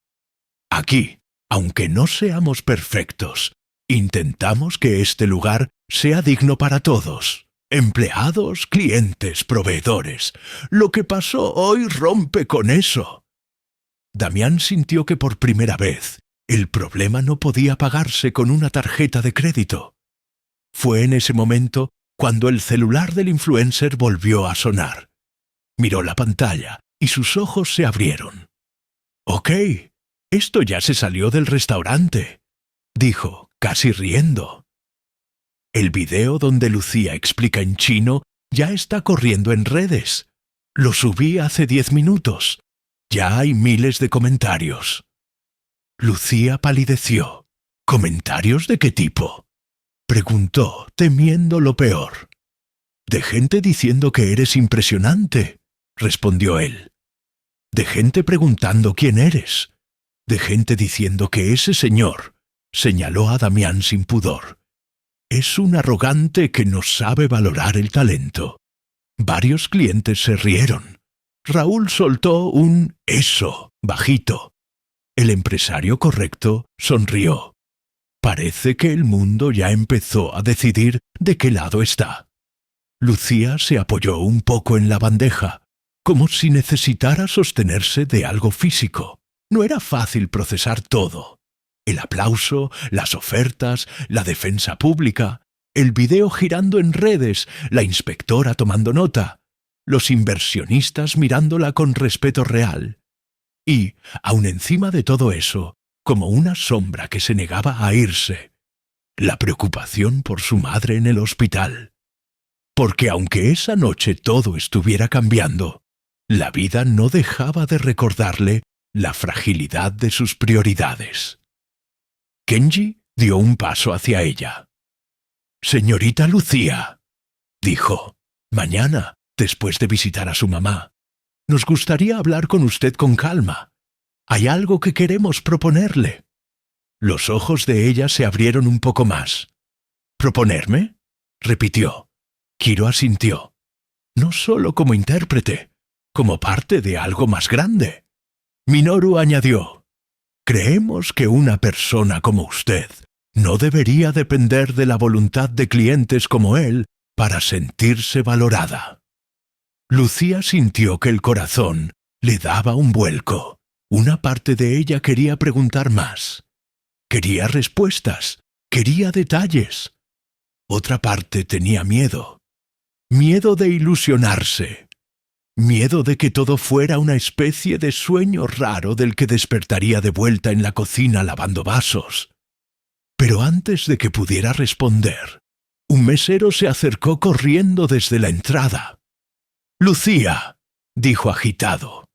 Aquí, aunque no seamos perfectos, intentamos que este lugar sea digno para todos. Empleados, clientes, proveedores. Lo que pasó hoy rompe con eso. Damián sintió que por primera vez el problema no podía pagarse con una tarjeta de crédito. Fue en ese momento cuando el celular del influencer volvió a sonar. Miró la pantalla y sus ojos se abrieron. «Ok, esto ya se salió del restaurante», dijo, casi riendo. El video donde Lucía explica en chino ya está corriendo en redes. Lo subí hace 10 minutos. Ya hay miles de comentarios. Lucía palideció. ¿Comentarios de qué tipo?, preguntó, temiendo lo peor. «De gente diciendo que eres impresionante», respondió él. «De gente preguntando quién eres. De gente diciendo que ese señor», señaló a Damián sin pudor, «es un arrogante que no sabe valorar el talento». Varios clientes se rieron. Raúl soltó un «eso» bajito. El empresario correcto sonrió. Parece que el mundo ya empezó a decidir de qué lado está. Lucía se apoyó un poco en la bandeja, como si necesitara sostenerse de algo físico. No era fácil procesar todo. El aplauso, las ofertas, la defensa pública, el video girando en redes, la inspectora tomando nota, los inversionistas mirándola con respeto real. Y, aun encima de todo eso, como una sombra que se negaba a irse, la preocupación por su madre en el hospital. Porque aunque esa noche todo estuviera cambiando, la vida no dejaba de recordarle la fragilidad de sus prioridades. Kenji dio un paso hacia ella. «Señorita Lucía», dijo, «mañana, después de visitar a su mamá, nos gustaría hablar con usted con calma. Hay algo que queremos proponerle». Los ojos de ella se abrieron un poco más. «¿Proponerme?», repitió. Kiro asintió. «No solo como intérprete, como parte de algo más grande». Minoru añadió. «Creemos que una persona como usted no debería depender de la voluntad de clientes como él para sentirse valorada». Lucía sintió que el corazón le daba un vuelco. Una parte de ella quería preguntar más. Quería respuestas, quería detalles. Otra parte tenía miedo. Miedo de ilusionarse. Miedo de que todo fuera una especie de sueño raro del que despertaría de vuelta en la cocina lavando vasos. Pero antes de que pudiera responder, un mesero se acercó corriendo desde la entrada. «Lucía», dijo agitado,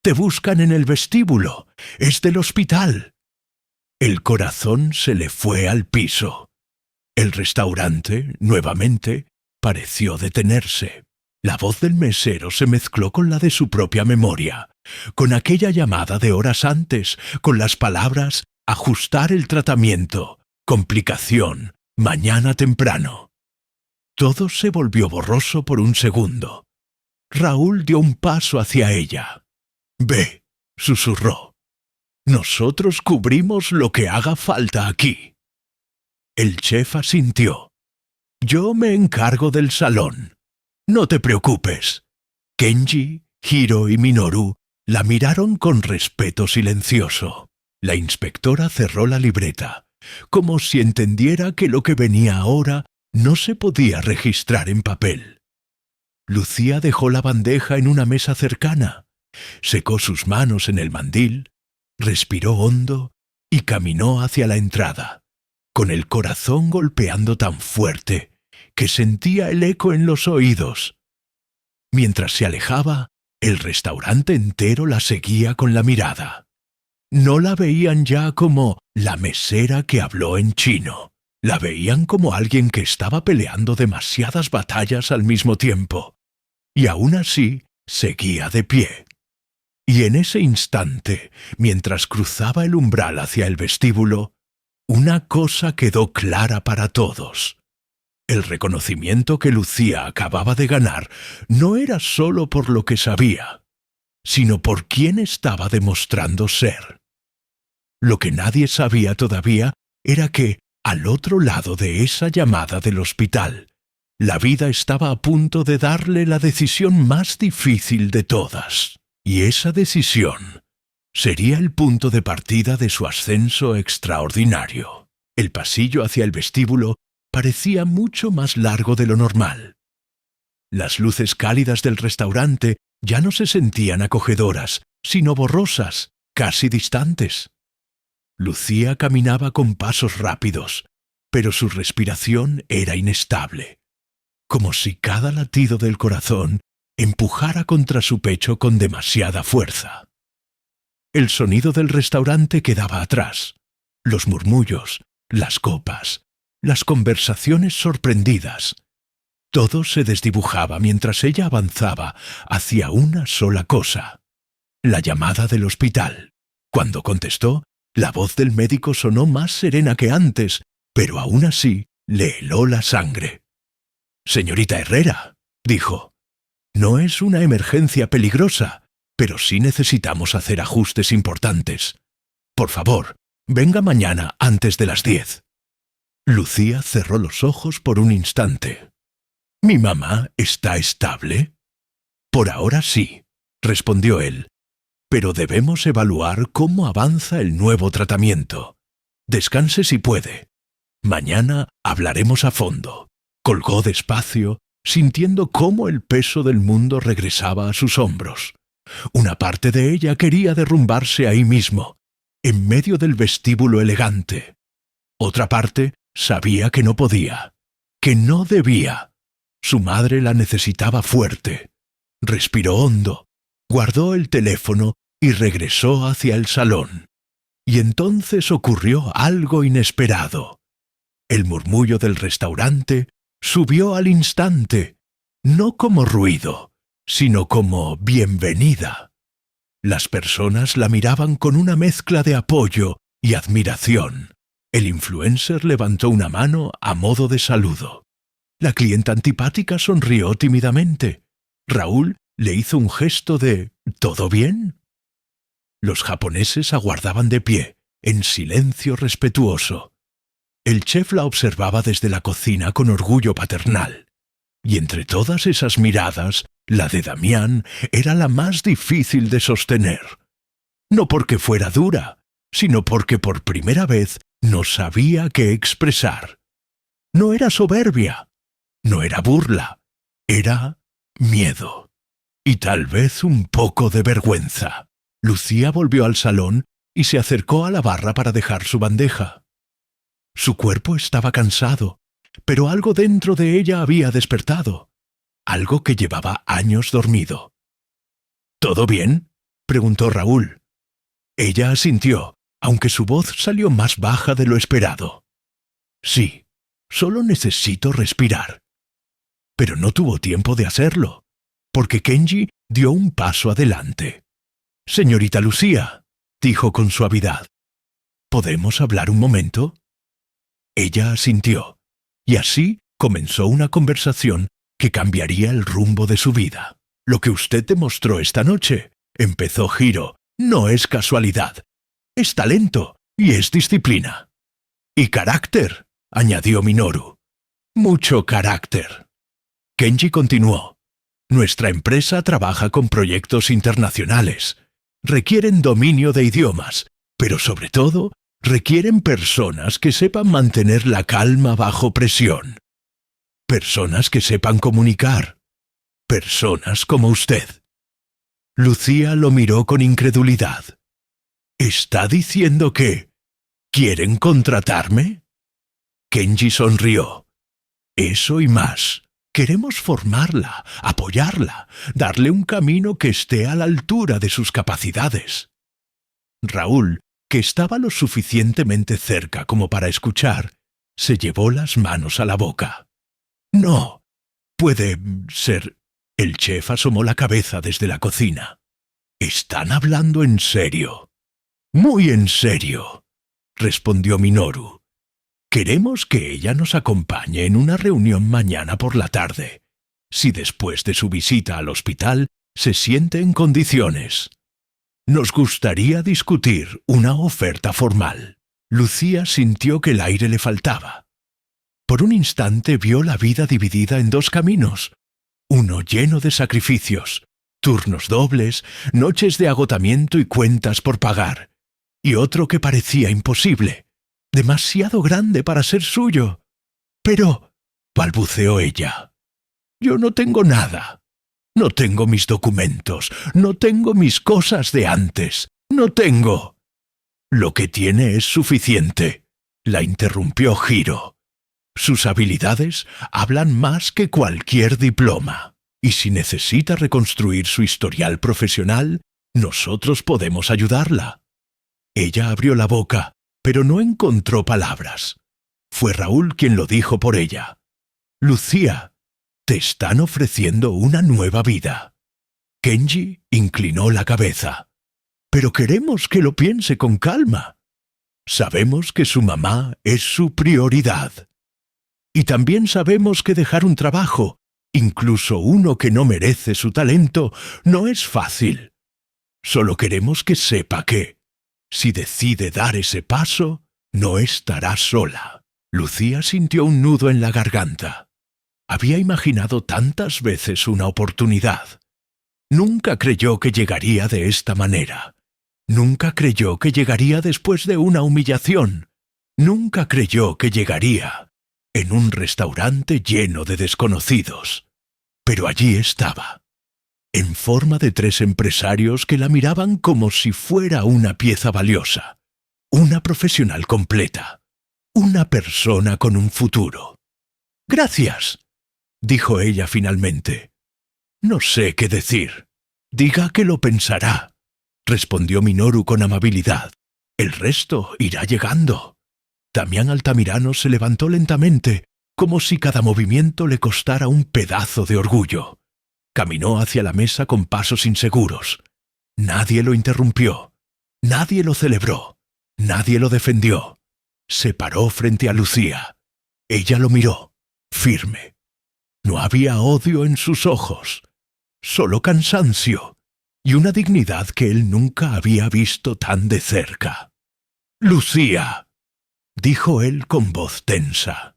«te buscan en el vestíbulo. Es del hospital». El corazón se le fue al piso. El restaurante, nuevamente, pareció detenerse. La voz del mesero se mezcló con la de su propia memoria, con aquella llamada de horas antes, con las palabras «ajustar el tratamiento», «complicación», «mañana temprano». Todo se volvió borroso por un segundo. Raúl dio un paso hacia ella. «Ve», susurró. «Nosotros cubrimos lo que haga falta aquí». El chef asintió. «Yo me encargo del salón. No te preocupes». Kenji, Hiro y Minoru la miraron con respeto silencioso. La inspectora cerró la libreta, como si entendiera que lo que venía ahora no se podía registrar en papel. Lucía dejó la bandeja en una mesa cercana, secó sus manos en el mandil, respiró hondo y caminó hacia la entrada, con el corazón golpeando tan fuerte que sentía el eco en los oídos. Mientras se alejaba, el restaurante entero la seguía con la mirada. No la veían ya como la mesera que habló en chino. La veían como alguien que estaba peleando demasiadas batallas al mismo tiempo. Y aún así seguía de pie. Y en ese instante, mientras cruzaba el umbral hacia el vestíbulo, una cosa quedó clara para todos. El reconocimiento que Lucía acababa de ganar no era sólo por lo que sabía, sino por quién estaba demostrando ser. Lo que nadie sabía todavía era que, al otro lado de esa llamada del hospital, la vida estaba a punto de darle la decisión más difícil de todas. Y esa decisión sería el punto de partida de su ascenso extraordinario. El pasillo hacia el vestíbulo parecía mucho más largo de lo normal. Las luces cálidas del restaurante ya no se sentían acogedoras, sino borrosas, casi distantes. Lucía caminaba con pasos rápidos, pero su respiración era inestable, como si cada latido del corazón empujara contra su pecho con demasiada fuerza. El sonido del restaurante quedaba atrás. Los murmullos, las copas, las conversaciones sorprendidas. Todo se desdibujaba mientras ella avanzaba hacia una sola cosa: la llamada del hospital. Cuando contestó, la voz del médico sonó más serena que antes, pero aún así le heló la sangre. «Señorita Herrera», dijo, «no es una emergencia peligrosa, pero sí necesitamos hacer ajustes importantes. Por favor, venga mañana antes de las 10». Lucía cerró los ojos por un instante. «¿Mi mamá está estable?» «Por ahora sí», respondió él, «pero debemos evaluar cómo avanza el nuevo tratamiento. Descanse si puede. Mañana hablaremos a fondo». Colgó despacio, sintiendo cómo el peso del mundo regresaba a sus hombros. Una parte de ella quería derrumbarse ahí mismo, en medio del vestíbulo elegante. Otra parte sabía que no podía, que no debía. Su madre la necesitaba fuerte. Respiró hondo, guardó el teléfono y regresó hacia el salón. Y entonces ocurrió algo inesperado. El murmullo del restaurante subió al instante, no como ruido, sino como bienvenida. Las personas la miraban con una mezcla de apoyo y admiración. El influencer levantó una mano a modo de saludo. La clienta antipática sonrió tímidamente. Raúl le hizo un gesto de «¿Todo bien?». Los japoneses aguardaban de pie, en silencio respetuoso. El chef la observaba desde la cocina con orgullo paternal. Y entre todas esas miradas, la de Damián era la más difícil de sostener. No porque fuera dura, sino porque por primera vez no sabía qué expresar. No era soberbia, no era burla, era miedo. Y tal vez un poco de vergüenza. Lucía volvió al salón y se acercó a la barra para dejar su bandeja. Su cuerpo estaba cansado, pero algo dentro de ella había despertado, algo que llevaba años dormido. «¿Todo bien?», preguntó Raúl. Ella asintió, aunque su voz salió más baja de lo esperado. «Sí, solo necesito respirar». Pero no tuvo tiempo de hacerlo, porque Kenji dio un paso adelante. «Señorita Lucía», dijo con suavidad, «¿podemos hablar un momento?». Ella asintió, y así comenzó una conversación que cambiaría el rumbo de su vida. «Lo que usted demostró esta noche», empezó Hiro, «no es casualidad. Es talento y es disciplina». «Y carácter», añadió Minoru. «Mucho carácter». Kenji continuó. «Nuestra empresa trabaja con proyectos internacionales. Requieren dominio de idiomas, pero sobre todo requieren personas que sepan mantener la calma bajo presión. Personas que sepan comunicar. Personas como usted». Lucía lo miró con incredulidad. «¿Está diciendo que quieren contratarme?». Kenji sonrió. «Eso y más. Queremos formarla, apoyarla, darle un camino que esté a la altura de sus capacidades». Raúl, que estaba lo suficientemente cerca como para escuchar, se llevó las manos a la boca. «No, puede ser El chef asomó la cabeza desde la cocina. «¿Están hablando en serio?» «Muy en serio», respondió Minoru. «Queremos que ella nos acompañe en una reunión mañana por la tarde, si después de su visita al hospital se siente en condiciones. Nos gustaría discutir una oferta formal». Lucía sintió que el aire le faltaba. Por un instante vio la vida dividida en dos caminos, uno lleno de sacrificios, turnos dobles, noches de agotamiento y cuentas por pagar, y otro que parecía imposible, demasiado grande para ser suyo. «Pero», balbuceó ella, «yo no tengo nada. No tengo mis documentos, no tengo mis cosas de antes, no tengo». «Lo que tiene es suficiente», la interrumpió Hiro. «Sus habilidades hablan más que cualquier diploma, y si necesita reconstruir su historial profesional, nosotros podemos ayudarla». Ella abrió la boca, pero no encontró palabras. Fue Raúl quien lo dijo por ella. «Lucía, te están ofreciendo una nueva vida». Kenji inclinó la cabeza. «Pero queremos que lo piense con calma. Sabemos que su mamá es su prioridad. Y también sabemos que dejar un trabajo, incluso uno que no merece su talento, no es fácil. Solo queremos que sepa que, si decide dar ese paso, no estará sola». Lucía sintió un nudo en la garganta. Había imaginado tantas veces una oportunidad. Nunca creyó que llegaría de esta manera. Nunca creyó que llegaría después de una humillación. Nunca creyó que llegaría en un restaurante lleno de desconocidos. Pero allí estaba, en forma de tres empresarios que la miraban como si fuera una pieza valiosa, una profesional completa, una persona con un futuro. «Gracias», dijo ella finalmente. «No sé qué decir». «Diga que lo pensará», respondió Minoru con amabilidad. «El resto irá llegando». Damián Altamirano se levantó lentamente, como si cada movimiento le costara un pedazo de orgullo. Caminó hacia la mesa con pasos inseguros. Nadie lo interrumpió. Nadie lo celebró. Nadie lo defendió. Se paró frente a Lucía. Ella lo miró, firme. No había odio en sus ojos, solo cansancio y una dignidad que él nunca había visto tan de cerca. «Lucía», dijo él con voz tensa,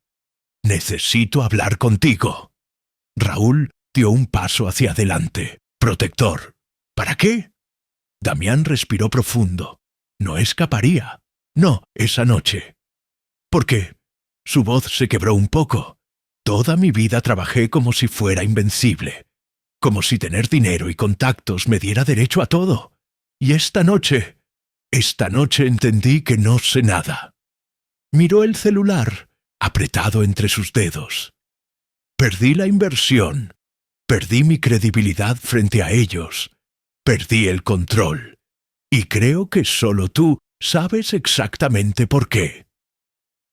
«necesito hablar contigo». Raúl dio un paso hacia adelante. «Protector». «¿Para qué?» Damián respiró profundo. No escaparía. No, esa noche. ¿Por qué? Su voz se quebró un poco. Toda mi vida trabajé como si fuera invencible, como si tener dinero y contactos me diera derecho a todo. Y esta noche entendí que no sé nada. Miró el celular, apretado entre sus dedos. Perdí la inversión, perdí mi credibilidad frente a ellos, perdí el control. Y creo que solo tú sabes exactamente por qué.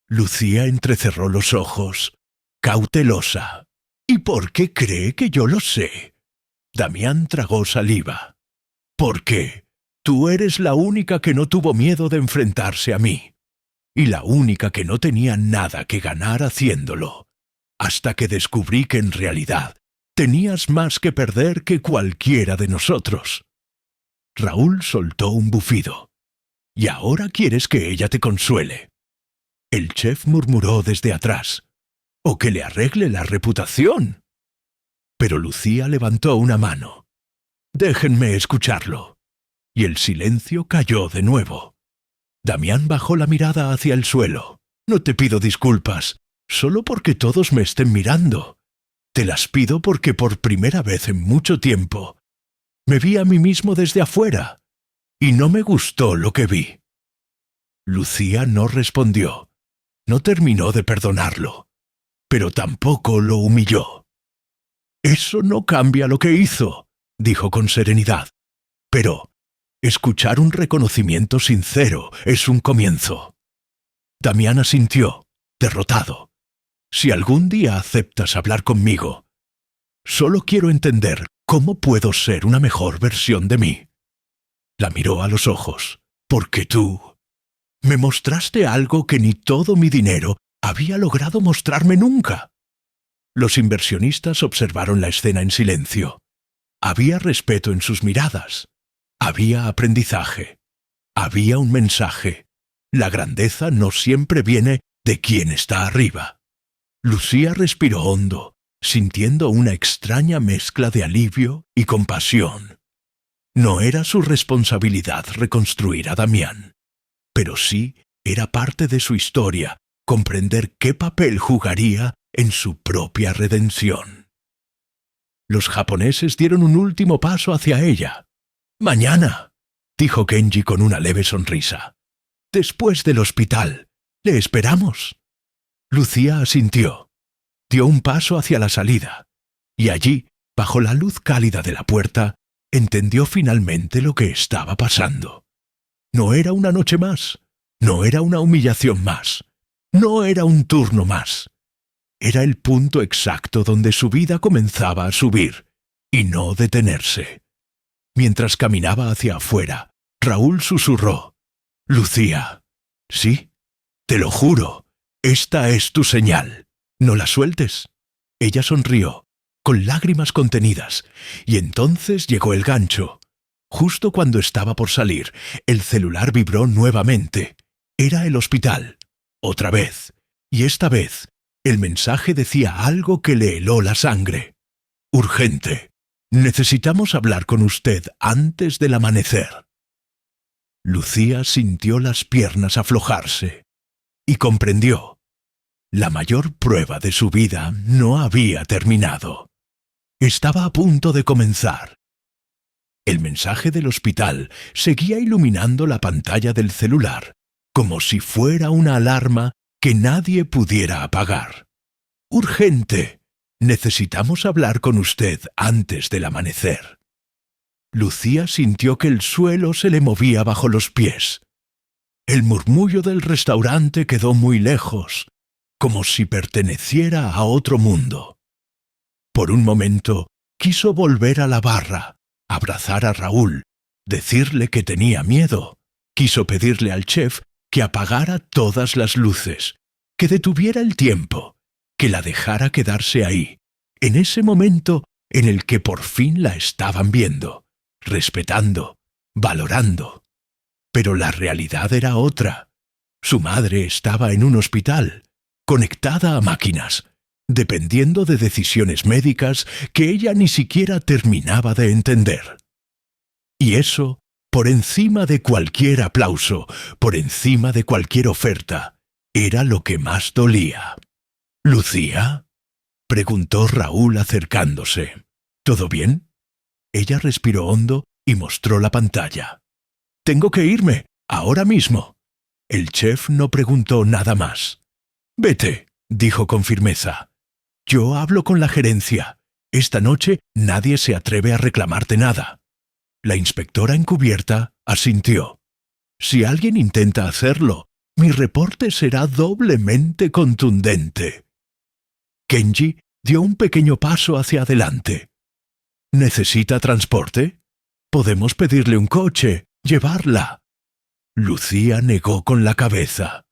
Lucía entrecerró los ojos, cautelosa. ¿Y por qué cree que yo lo sé? Damián tragó saliva. Porque tú eres la única que no tuvo miedo de enfrentarse a mí, y la única que no tenía nada que ganar haciéndolo, hasta que descubrí que en realidad tenías más que perder que cualquiera de nosotros. Raúl soltó un bufido. «¿Y ahora quieres que ella te consuele?» El chef murmuró desde atrás. «O que le arregle la reputación». Pero Lucía levantó una mano. «Déjenme escucharlo». Y el silencio cayó de nuevo. Damián bajó la mirada hacia el suelo. «No te pido disculpas, solo porque todos me estén mirando. Te las pido porque por primera vez en mucho tiempo me vi a mí mismo desde afuera, y no me gustó lo que vi». Lucía no respondió. No terminó de perdonarlo, pero tampoco lo humilló. «Eso no cambia lo que hizo», dijo con serenidad. «Pero escuchar un reconocimiento sincero es un comienzo». Damián asintió, derrotado. «Si algún día aceptas hablar conmigo, Solo quiero entender cómo puedo ser una mejor versión de mí. La miró a los ojos. Porque tú me mostraste algo que ni todo mi dinero había logrado mostrarme nunca. Los inversionistas observaron la escena en silencio. Había respeto en sus miradas. Había aprendizaje. Había un mensaje. La grandeza no siempre viene de quien está arriba. Lucía respiró hondo, sintiendo una extraña mezcla de alivio y compasión. No era su responsabilidad reconstruir a Damián, pero sí era parte de su historia comprender qué papel jugaría en su propia redención. Los japoneses dieron un último paso hacia ella. «Mañana», dijo Kenji con una leve sonrisa. «Después del hospital. Le esperamos». Lucía asintió. Dio un paso hacia la salida, y allí, bajo la luz cálida de la puerta, entendió finalmente lo que estaba pasando. No era una noche más, no era una humillación más, no era un turno más. Era el punto exacto donde su vida comenzaba a subir, y no detenerse. Mientras caminaba hacia afuera, Raúl susurró: «Lucía, sí, te lo juro, esta es tu señal. No la sueltes». Ella sonrió, con lágrimas contenidas, y entonces llegó el gancho. Justo cuando estaba por salir, el celular vibró nuevamente. Era el hospital. Otra vez. Y esta vez, el mensaje decía algo que le heló la sangre. «Urgente. Necesitamos hablar con usted antes del amanecer». Lucía sintió las piernas aflojarse y comprendió. La mayor prueba de su vida no había terminado. Estaba a punto de comenzar. El mensaje del hospital seguía iluminando la pantalla del celular, como si fuera una alarma que nadie pudiera apagar. «Urgente. Necesitamos hablar con usted antes del amanecer». Lucía sintió que el suelo se le movía bajo los pies. El murmullo del restaurante quedó muy lejos, como si perteneciera a otro mundo. Por un momento quiso volver a la barra, abrazar a Raúl, decirle que tenía miedo. Quiso pedirle al chef que apagara todas las luces, que detuviera el tiempo, que la dejara quedarse ahí, en ese momento en el que por fin la estaban viendo, respetando, valorando. Pero la realidad era otra. Su madre estaba en un hospital, conectada a máquinas, dependiendo de decisiones médicas que ella ni siquiera terminaba de entender. Y eso, por encima de cualquier aplauso, por encima de cualquier oferta, era lo que más dolía. «¿Lucía?», preguntó Raúl acercándose. «¿Todo bien?». Ella respiró hondo y mostró la pantalla. «Tengo que irme, ahora mismo». El chef no preguntó nada más. «Vete», dijo con firmeza. «Yo hablo con la gerencia. Esta noche nadie se atreve a reclamarte nada». La inspectora encubierta asintió. «Si alguien intenta hacerlo, mi reporte será doblemente contundente». Kenji dio un pequeño paso hacia adelante. «¿Necesita transporte? Podemos pedirle un coche, llevarla». Lucía negó con la cabeza.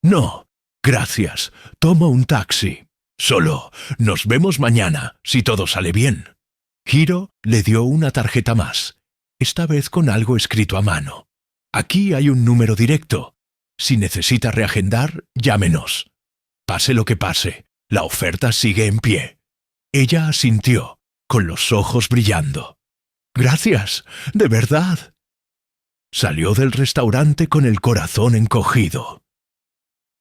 «No, gracias, tomo un taxi. Solo nos vemos mañana, si todo sale bien». Hiro le dio una tarjeta más, esta vez con algo escrito a mano. «Aquí hay un número directo. Si necesita reagendar, llámenos. Pase lo que pase, la oferta sigue en pie». Ella asintió, con los ojos brillando. «Gracias, de verdad». Salió del restaurante con el corazón encogido.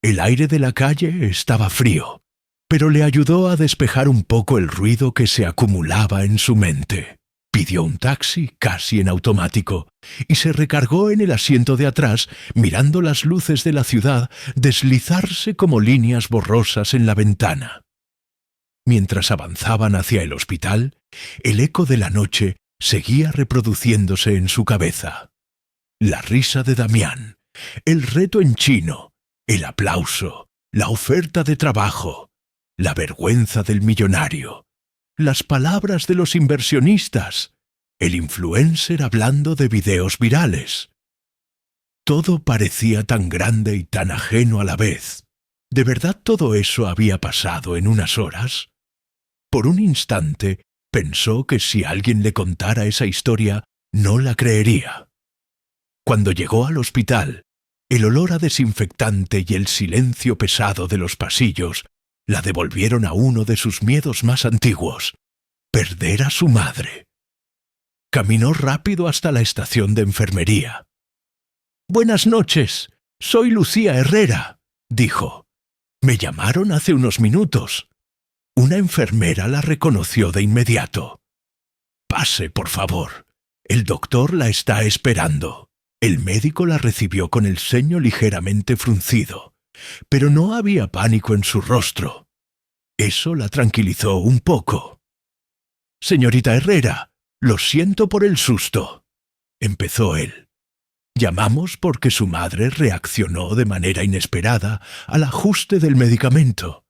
El aire de la calle estaba frío, pero le ayudó a despejar un poco el ruido que se acumulaba en su mente. Pidió un taxi casi en automático y se recargó en el asiento de atrás mirando las luces de la ciudad deslizarse como líneas borrosas en la ventana. Mientras avanzaban hacia el hospital, el eco de la noche seguía reproduciéndose en su cabeza. La risa de Damián, el reto en chino, el aplauso, la oferta de trabajo, la vergüenza del millonario, Las palabras de los inversionistas. El influencer hablando de videos virales. Todo parecía tan grande y tan ajeno a la vez. ¿De verdad todo eso había pasado en unas horas? Por un instante pensó que si alguien le contara esa historia, no la creería. Cuando llegó al hospital, el olor a desinfectante y el silencio pesado de los pasillos la devolvieron a uno de sus miedos más antiguos: perder a su madre. Caminó rápido hasta la estación de enfermería. «Buenas noches, soy Lucía Herrera», dijo. «Me llamaron hace unos minutos». Una enfermera la reconoció de inmediato. «Pase, por favor. El doctor la está esperando». El médico la recibió con el ceño ligeramente fruncido, pero no había pánico en su rostro. Eso la tranquilizó un poco. «Señorita Herrera, lo siento por el susto», empezó él. «Llamamos porque su madre reaccionó de manera inesperada al ajuste del medicamento.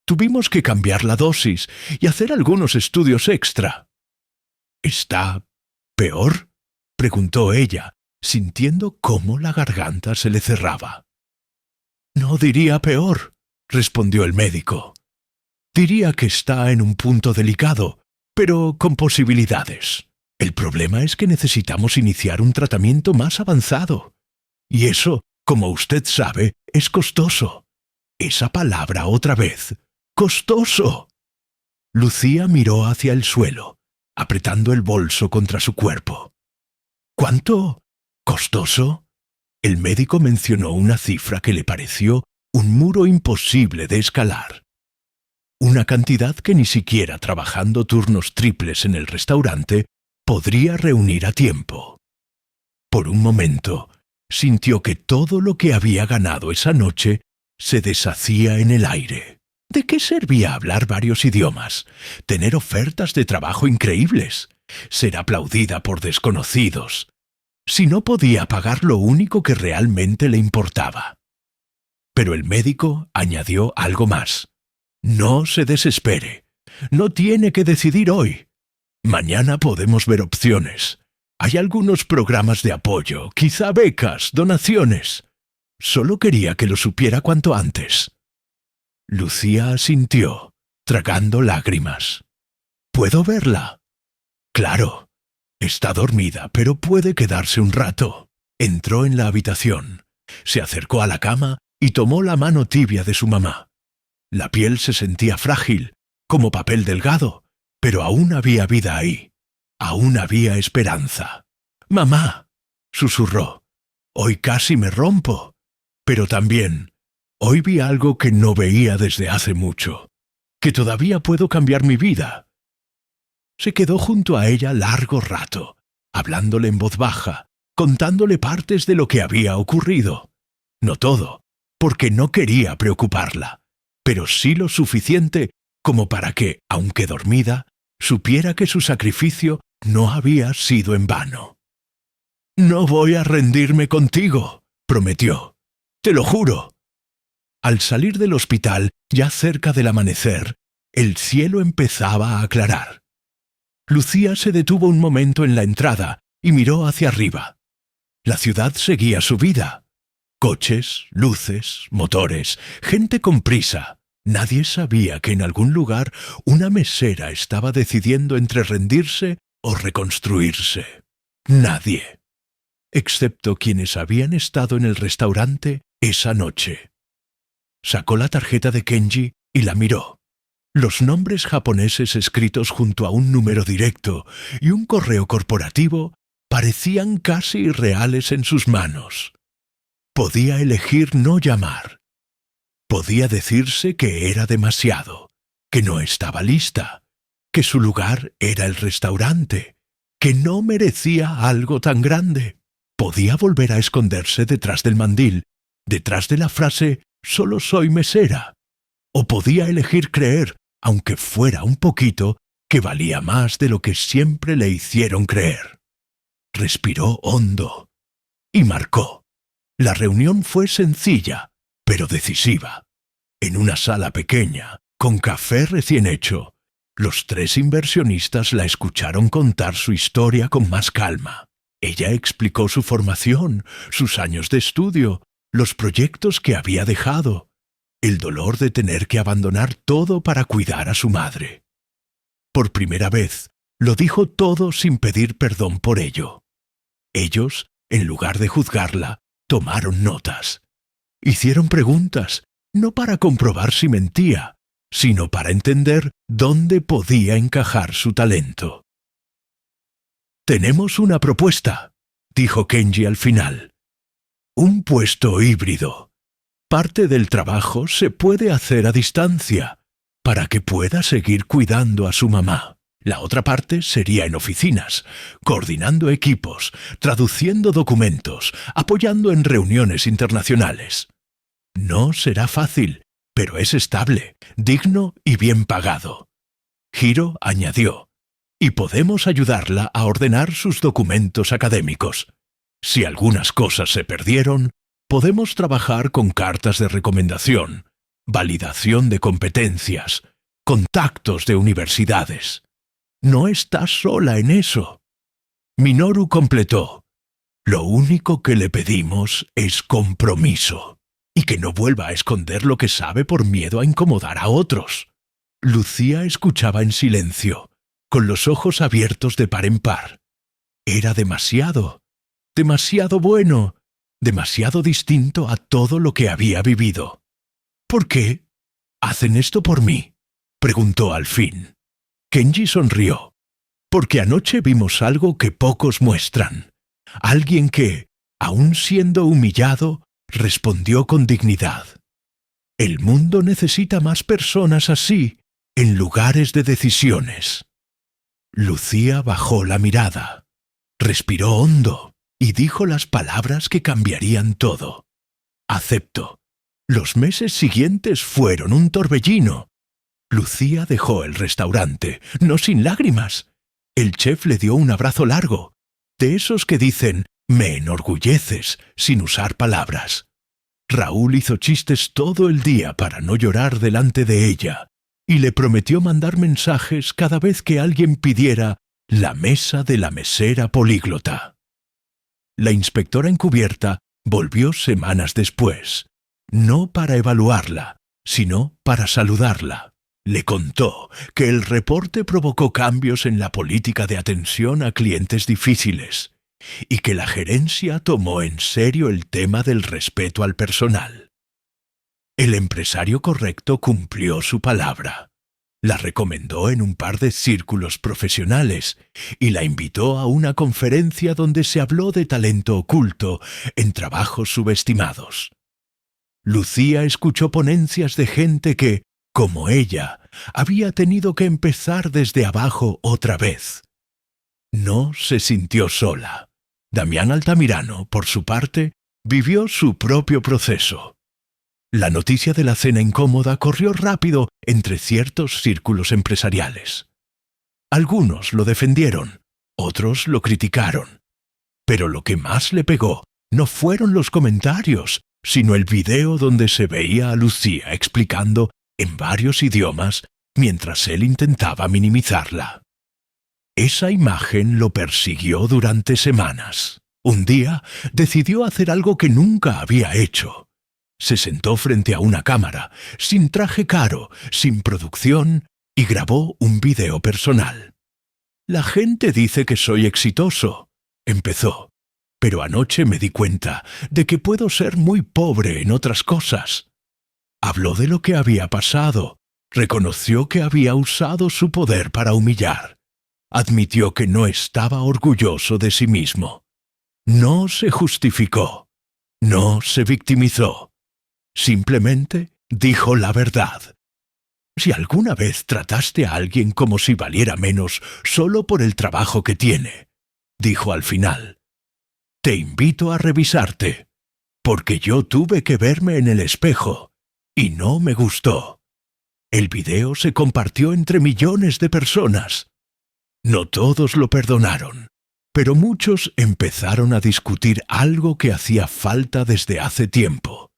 Tuvimos que cambiar la dosis y hacer algunos estudios extra». «¿Está peor?», preguntó ella, sintiendo cómo la garganta se le cerraba. «No diría peor», respondió el médico. «Diría que está en un punto delicado, pero con posibilidades. El problema es que necesitamos iniciar un tratamiento más avanzado. Y eso, como usted sabe, es costoso». Esa palabra otra vez. ¡Costoso! Lucía miró hacia el suelo, apretando el bolso contra su cuerpo. «¿Cuánto? ¿Costoso?». El médico mencionó una cifra que le pareció un muro imposible de escalar. Una cantidad que ni siquiera trabajando turnos triples en el restaurante podría reunir a tiempo. Por un momento, sintió que todo lo que había ganado esa noche se deshacía en el aire. ¿De qué servía hablar varios idiomas, tener ofertas de trabajo increíbles, ser aplaudida por desconocidos, si no podía pagar lo único que realmente le importaba? Pero el médico añadió algo más. «No se desespere. No tiene que decidir hoy. Mañana podemos ver opciones. Hay algunos programas de apoyo, quizá becas, donaciones. Solo quería que lo supiera cuanto antes». Lucía asintió, tragando lágrimas. «¿Puedo verla?» «Claro. Está dormida, pero puede quedarse un rato». Entró en la habitación, se acercó a la cama y tomó la mano tibia de su mamá. La piel se sentía frágil, como papel delgado, pero aún había vida ahí. Aún había esperanza. «Mamá», susurró, «hoy casi me rompo, pero también hoy vi algo que no veía desde hace mucho, que todavía puedo cambiar mi vida». Se quedó junto a ella largo rato, hablándole en voz baja, contándole partes de lo que había ocurrido. No todo, porque no quería preocuparla, pero sí lo suficiente como para que, aunque dormida, supiera que su sacrificio no había sido en vano. «No voy a rendirme contigo», prometió. «Te lo juro». Al salir del hospital, ya cerca del amanecer, el cielo empezaba a aclarar. Lucía se detuvo un momento en la entrada y miró hacia arriba. La ciudad seguía su vida. Coches, luces, motores, gente con prisa. Nadie sabía que en algún lugar una mesera estaba decidiendo entre rendirse o reconstruirse. Nadie. Excepto quienes habían estado en el restaurante esa noche. Sacó la tarjeta de Kenji y la miró. Los nombres japoneses escritos junto a un número directo y un correo corporativo parecían casi irreales en sus manos. Podía elegir no llamar. Podía decirse que era demasiado, que no estaba lista, que su lugar era el restaurante, que no merecía algo tan grande. Podía volver a esconderse detrás del mandil, detrás de la frase «solo soy mesera». O podía elegir creer, aunque fuera un poquito, que valía más de lo que siempre le hicieron creer. Respiró hondo y marcó. La reunión fue sencilla, pero decisiva. En una sala pequeña, con café recién hecho, Los 3 inversionistas la escucharon contar su historia con más calma. Ella explicó su formación, sus años de estudio, los proyectos que había dejado, el dolor de tener que abandonar todo para cuidar a su madre. Por primera vez, lo dijo todo sin pedir perdón por ello. Ellos, en lugar de juzgarla, tomaron notas. Hicieron preguntas, no para comprobar si mentía, sino para entender dónde podía encajar su talento. «Tenemos una propuesta», dijo Kenji al final. «Un puesto híbrido. Parte del trabajo se puede hacer a distancia, para que pueda seguir cuidando a su mamá. La otra parte sería en oficinas, coordinando equipos, traduciendo documentos, apoyando en reuniones internacionales. No será fácil, pero es estable, digno y bien pagado». Hiro añadió: «Y podemos ayudarla a ordenar sus documentos académicos. Si algunas cosas se perdieron, podemos trabajar con cartas de recomendación, validación de competencias, contactos de universidades. No estás sola en eso». Minoru completó: «Lo único que le pedimos es compromiso, y que no vuelva a esconder lo que sabe por miedo a incomodar a otros». Lucía escuchaba en silencio, con los ojos abiertos de par en par. Era demasiado bueno, demasiado distinto a todo lo que había vivido. «¿Por qué? ¿Hacen esto por mí?», preguntó al fin. Kenji sonrió. «Porque anoche vimos algo que pocos muestran. Alguien que, aun siendo humillado, respondió con dignidad. El mundo necesita más personas así, en lugares de decisiones». Lucía bajó la mirada, respiró hondo y dijo las palabras que cambiarían todo. «Acepto». Los meses siguientes fueron un torbellino. Lucía dejó el restaurante, no sin lágrimas. El chef le dio un abrazo largo, de esos que dicen «me enorgulleces», sin usar palabras. Raúl hizo chistes todo el día para no llorar delante de ella, y le prometió mandar mensajes cada vez que alguien pidiera la mesa de la mesera políglota. La inspectora encubierta volvió semanas después, no para evaluarla, sino para saludarla. Le contó que el reporte provocó cambios en la política de atención a clientes difíciles y que la gerencia tomó en serio el tema del respeto al personal. El empresario correcto cumplió su palabra. La recomendó en un par de círculos profesionales y la invitó a una conferencia donde se habló de talento oculto en trabajos subestimados. Lucía escuchó ponencias de gente que, como ella, había tenido que empezar desde abajo otra vez. No se sintió sola. Damián Altamirano, por su parte, vivió su propio proceso. La noticia de la cena incómoda corrió rápido entre ciertos círculos empresariales. Algunos lo defendieron, otros lo criticaron. Pero lo que más le pegó no fueron los comentarios, sino el video donde se veía a Lucía explicando en varios idiomas mientras él intentaba minimizarla. Esa imagen lo persiguió durante semanas. Un día decidió hacer algo que nunca había hecho. Se sentó frente a una cámara, sin traje caro, sin producción, y grabó un video personal. «La gente dice que soy exitoso», empezó, «pero anoche me di cuenta de que puedo ser muy pobre en otras cosas». Habló de lo que había pasado, reconoció que había usado su poder para humillar, admitió que no estaba orgulloso de sí mismo. No se justificó, no se victimizó. Simplemente dijo la verdad. Si alguna vez trataste a alguien como si valiera menos solo por el trabajo que tiene, dijo al final, te invito a revisarte, porque yo tuve que verme en el espejo y no me gustó. El video se compartió entre millones de personas. No todos lo perdonaron, pero muchos empezaron a discutir algo que hacía falta desde hace tiempo.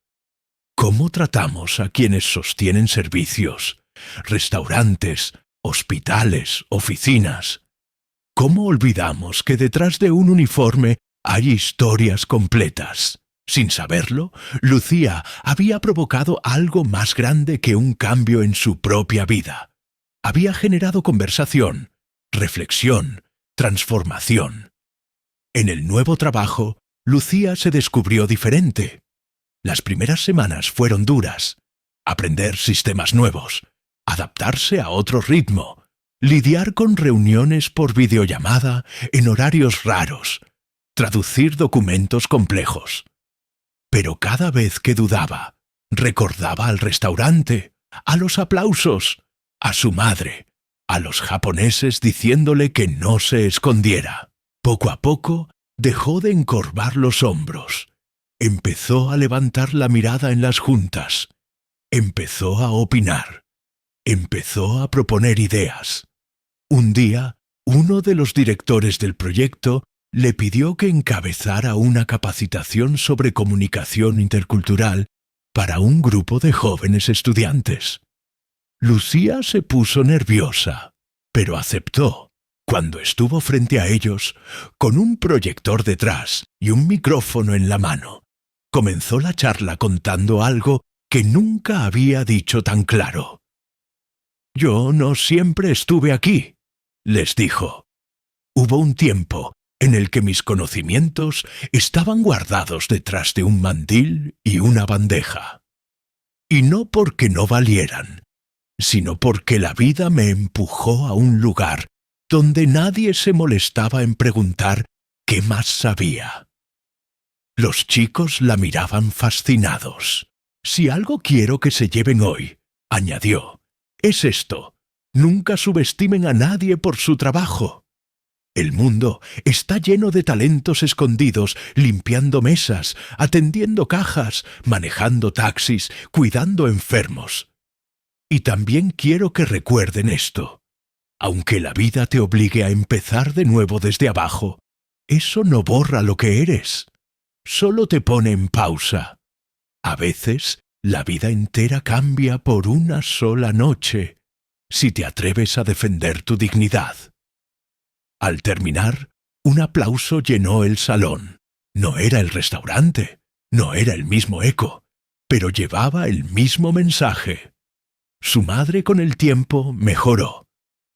¿Cómo tratamos a quienes sostienen servicios, restaurantes, hospitales, oficinas. ¿Cómo olvidamos que detrás de un uniforme hay historias completas? Sin saberlo, Lucía había provocado algo más grande que un cambio en su propia vida. Había generado conversación, reflexión, transformación. En el nuevo trabajo, Lucía se descubrió diferente. Las primeras semanas fueron duras. Aprender sistemas nuevos, adaptarse a otro ritmo, lidiar con reuniones por videollamada en horarios raros, traducir documentos complejos. Pero cada vez que dudaba, recordaba al restaurante, a los aplausos, a su madre, a los japoneses diciéndole que no se escondiera. Poco a poco dejó de encorvar los hombros. Empezó a levantar la mirada en las juntas. Empezó a opinar. Empezó a proponer ideas. Un día, uno de los directores del proyecto le pidió que encabezara una capacitación sobre comunicación intercultural para un grupo de jóvenes estudiantes. Lucía se puso nerviosa, pero aceptó. Cuando estuvo frente a ellos, con un proyector detrás y un micrófono en la mano, comenzó la charla contando algo que nunca había dicho tan claro. «Yo no siempre estuve aquí», les dijo. «Hubo un tiempo en el que mis conocimientos estaban guardados detrás de un mandil y una bandeja. Y no porque no valieran, sino porque la vida me empujó a un lugar donde nadie se molestaba en preguntar qué más sabía». Los chicos la miraban fascinados. «Si algo quiero que se lleven hoy», añadió, «es esto. Nunca subestimen a nadie por su trabajo. El mundo está lleno de talentos escondidos, limpiando mesas, atendiendo cajas, manejando taxis, cuidando enfermos. Y también quiero que recuerden esto. Aunque la vida te obligue a empezar de nuevo desde abajo, eso no borra lo que eres. Solo te pone en pausa. A veces, la vida entera cambia por una sola noche, si te atreves a defender tu dignidad». Al terminar, un aplauso llenó el salón. No era el restaurante, no era el mismo eco, pero llevaba el mismo mensaje. Su madre con el tiempo mejoró.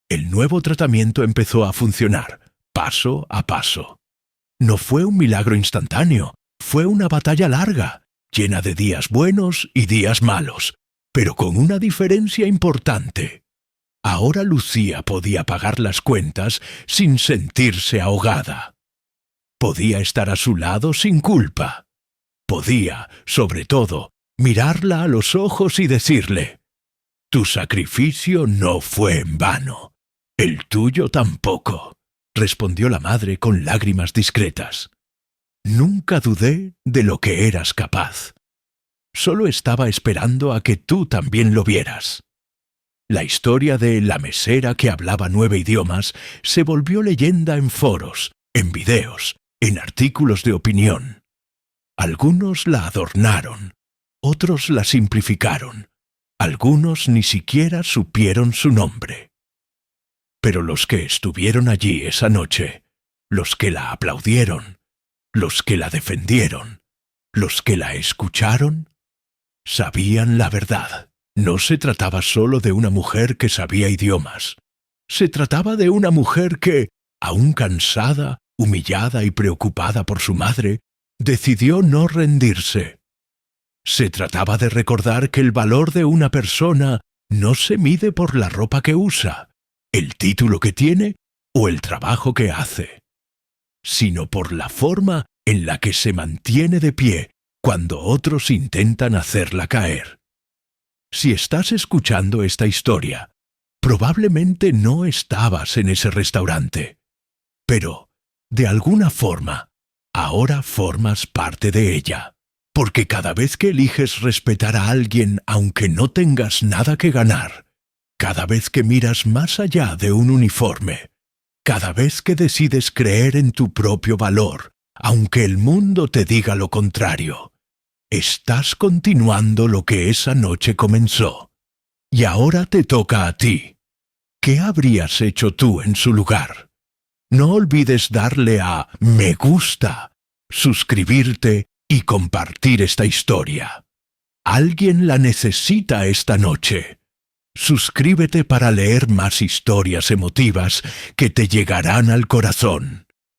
El nuevo tratamiento empezó a funcionar, paso a paso. No fue un milagro instantáneo, fue una batalla larga, llena de días buenos y días malos, pero con una diferencia importante. Ahora Lucía podía pagar las cuentas sin sentirse ahogada. Podía estar a su lado sin culpa. Podía, sobre todo, mirarla a los ojos y decirle: «Tu sacrificio no fue en vano. El tuyo tampoco», respondió la madre con lágrimas discretas. «Nunca dudé de lo que eras capaz. Solo estaba esperando a que tú también lo vieras». La historia de la mesera que hablaba 9 idiomas se volvió leyenda en foros, en videos, en artículos de opinión. Algunos la adornaron, otros la simplificaron, algunos ni siquiera supieron su nombre. Pero los que estuvieron allí esa noche, los que la aplaudieron, los que la defendieron, los que la escucharon, sabían la verdad. No se trataba solo de una mujer que sabía idiomas. Se trataba de una mujer que, aún cansada, humillada y preocupada por su madre, decidió no rendirse. Se trataba de recordar que el valor de una persona no se mide por la ropa que usa, el título que tiene o el trabajo que hace, sino por la forma en la que se mantiene de pie cuando otros intentan hacerla caer. Si estás escuchando esta historia, probablemente no estabas en ese restaurante, pero, de alguna forma, ahora formas parte de ella, porque cada vez que eliges respetar a alguien aunque no tengas nada que ganar, cada vez que miras más allá de un uniforme, cada vez que decides creer en tu propio valor, aunque el mundo te diga lo contrario, estás continuando lo que esa noche comenzó. Y ahora te toca a ti. ¿Qué habrías hecho tú en su lugar? No olvides darle a me gusta, suscribirte y compartir esta historia. Alguien la necesita esta noche. Suscríbete para leer más historias emotivas que te llegarán al corazón.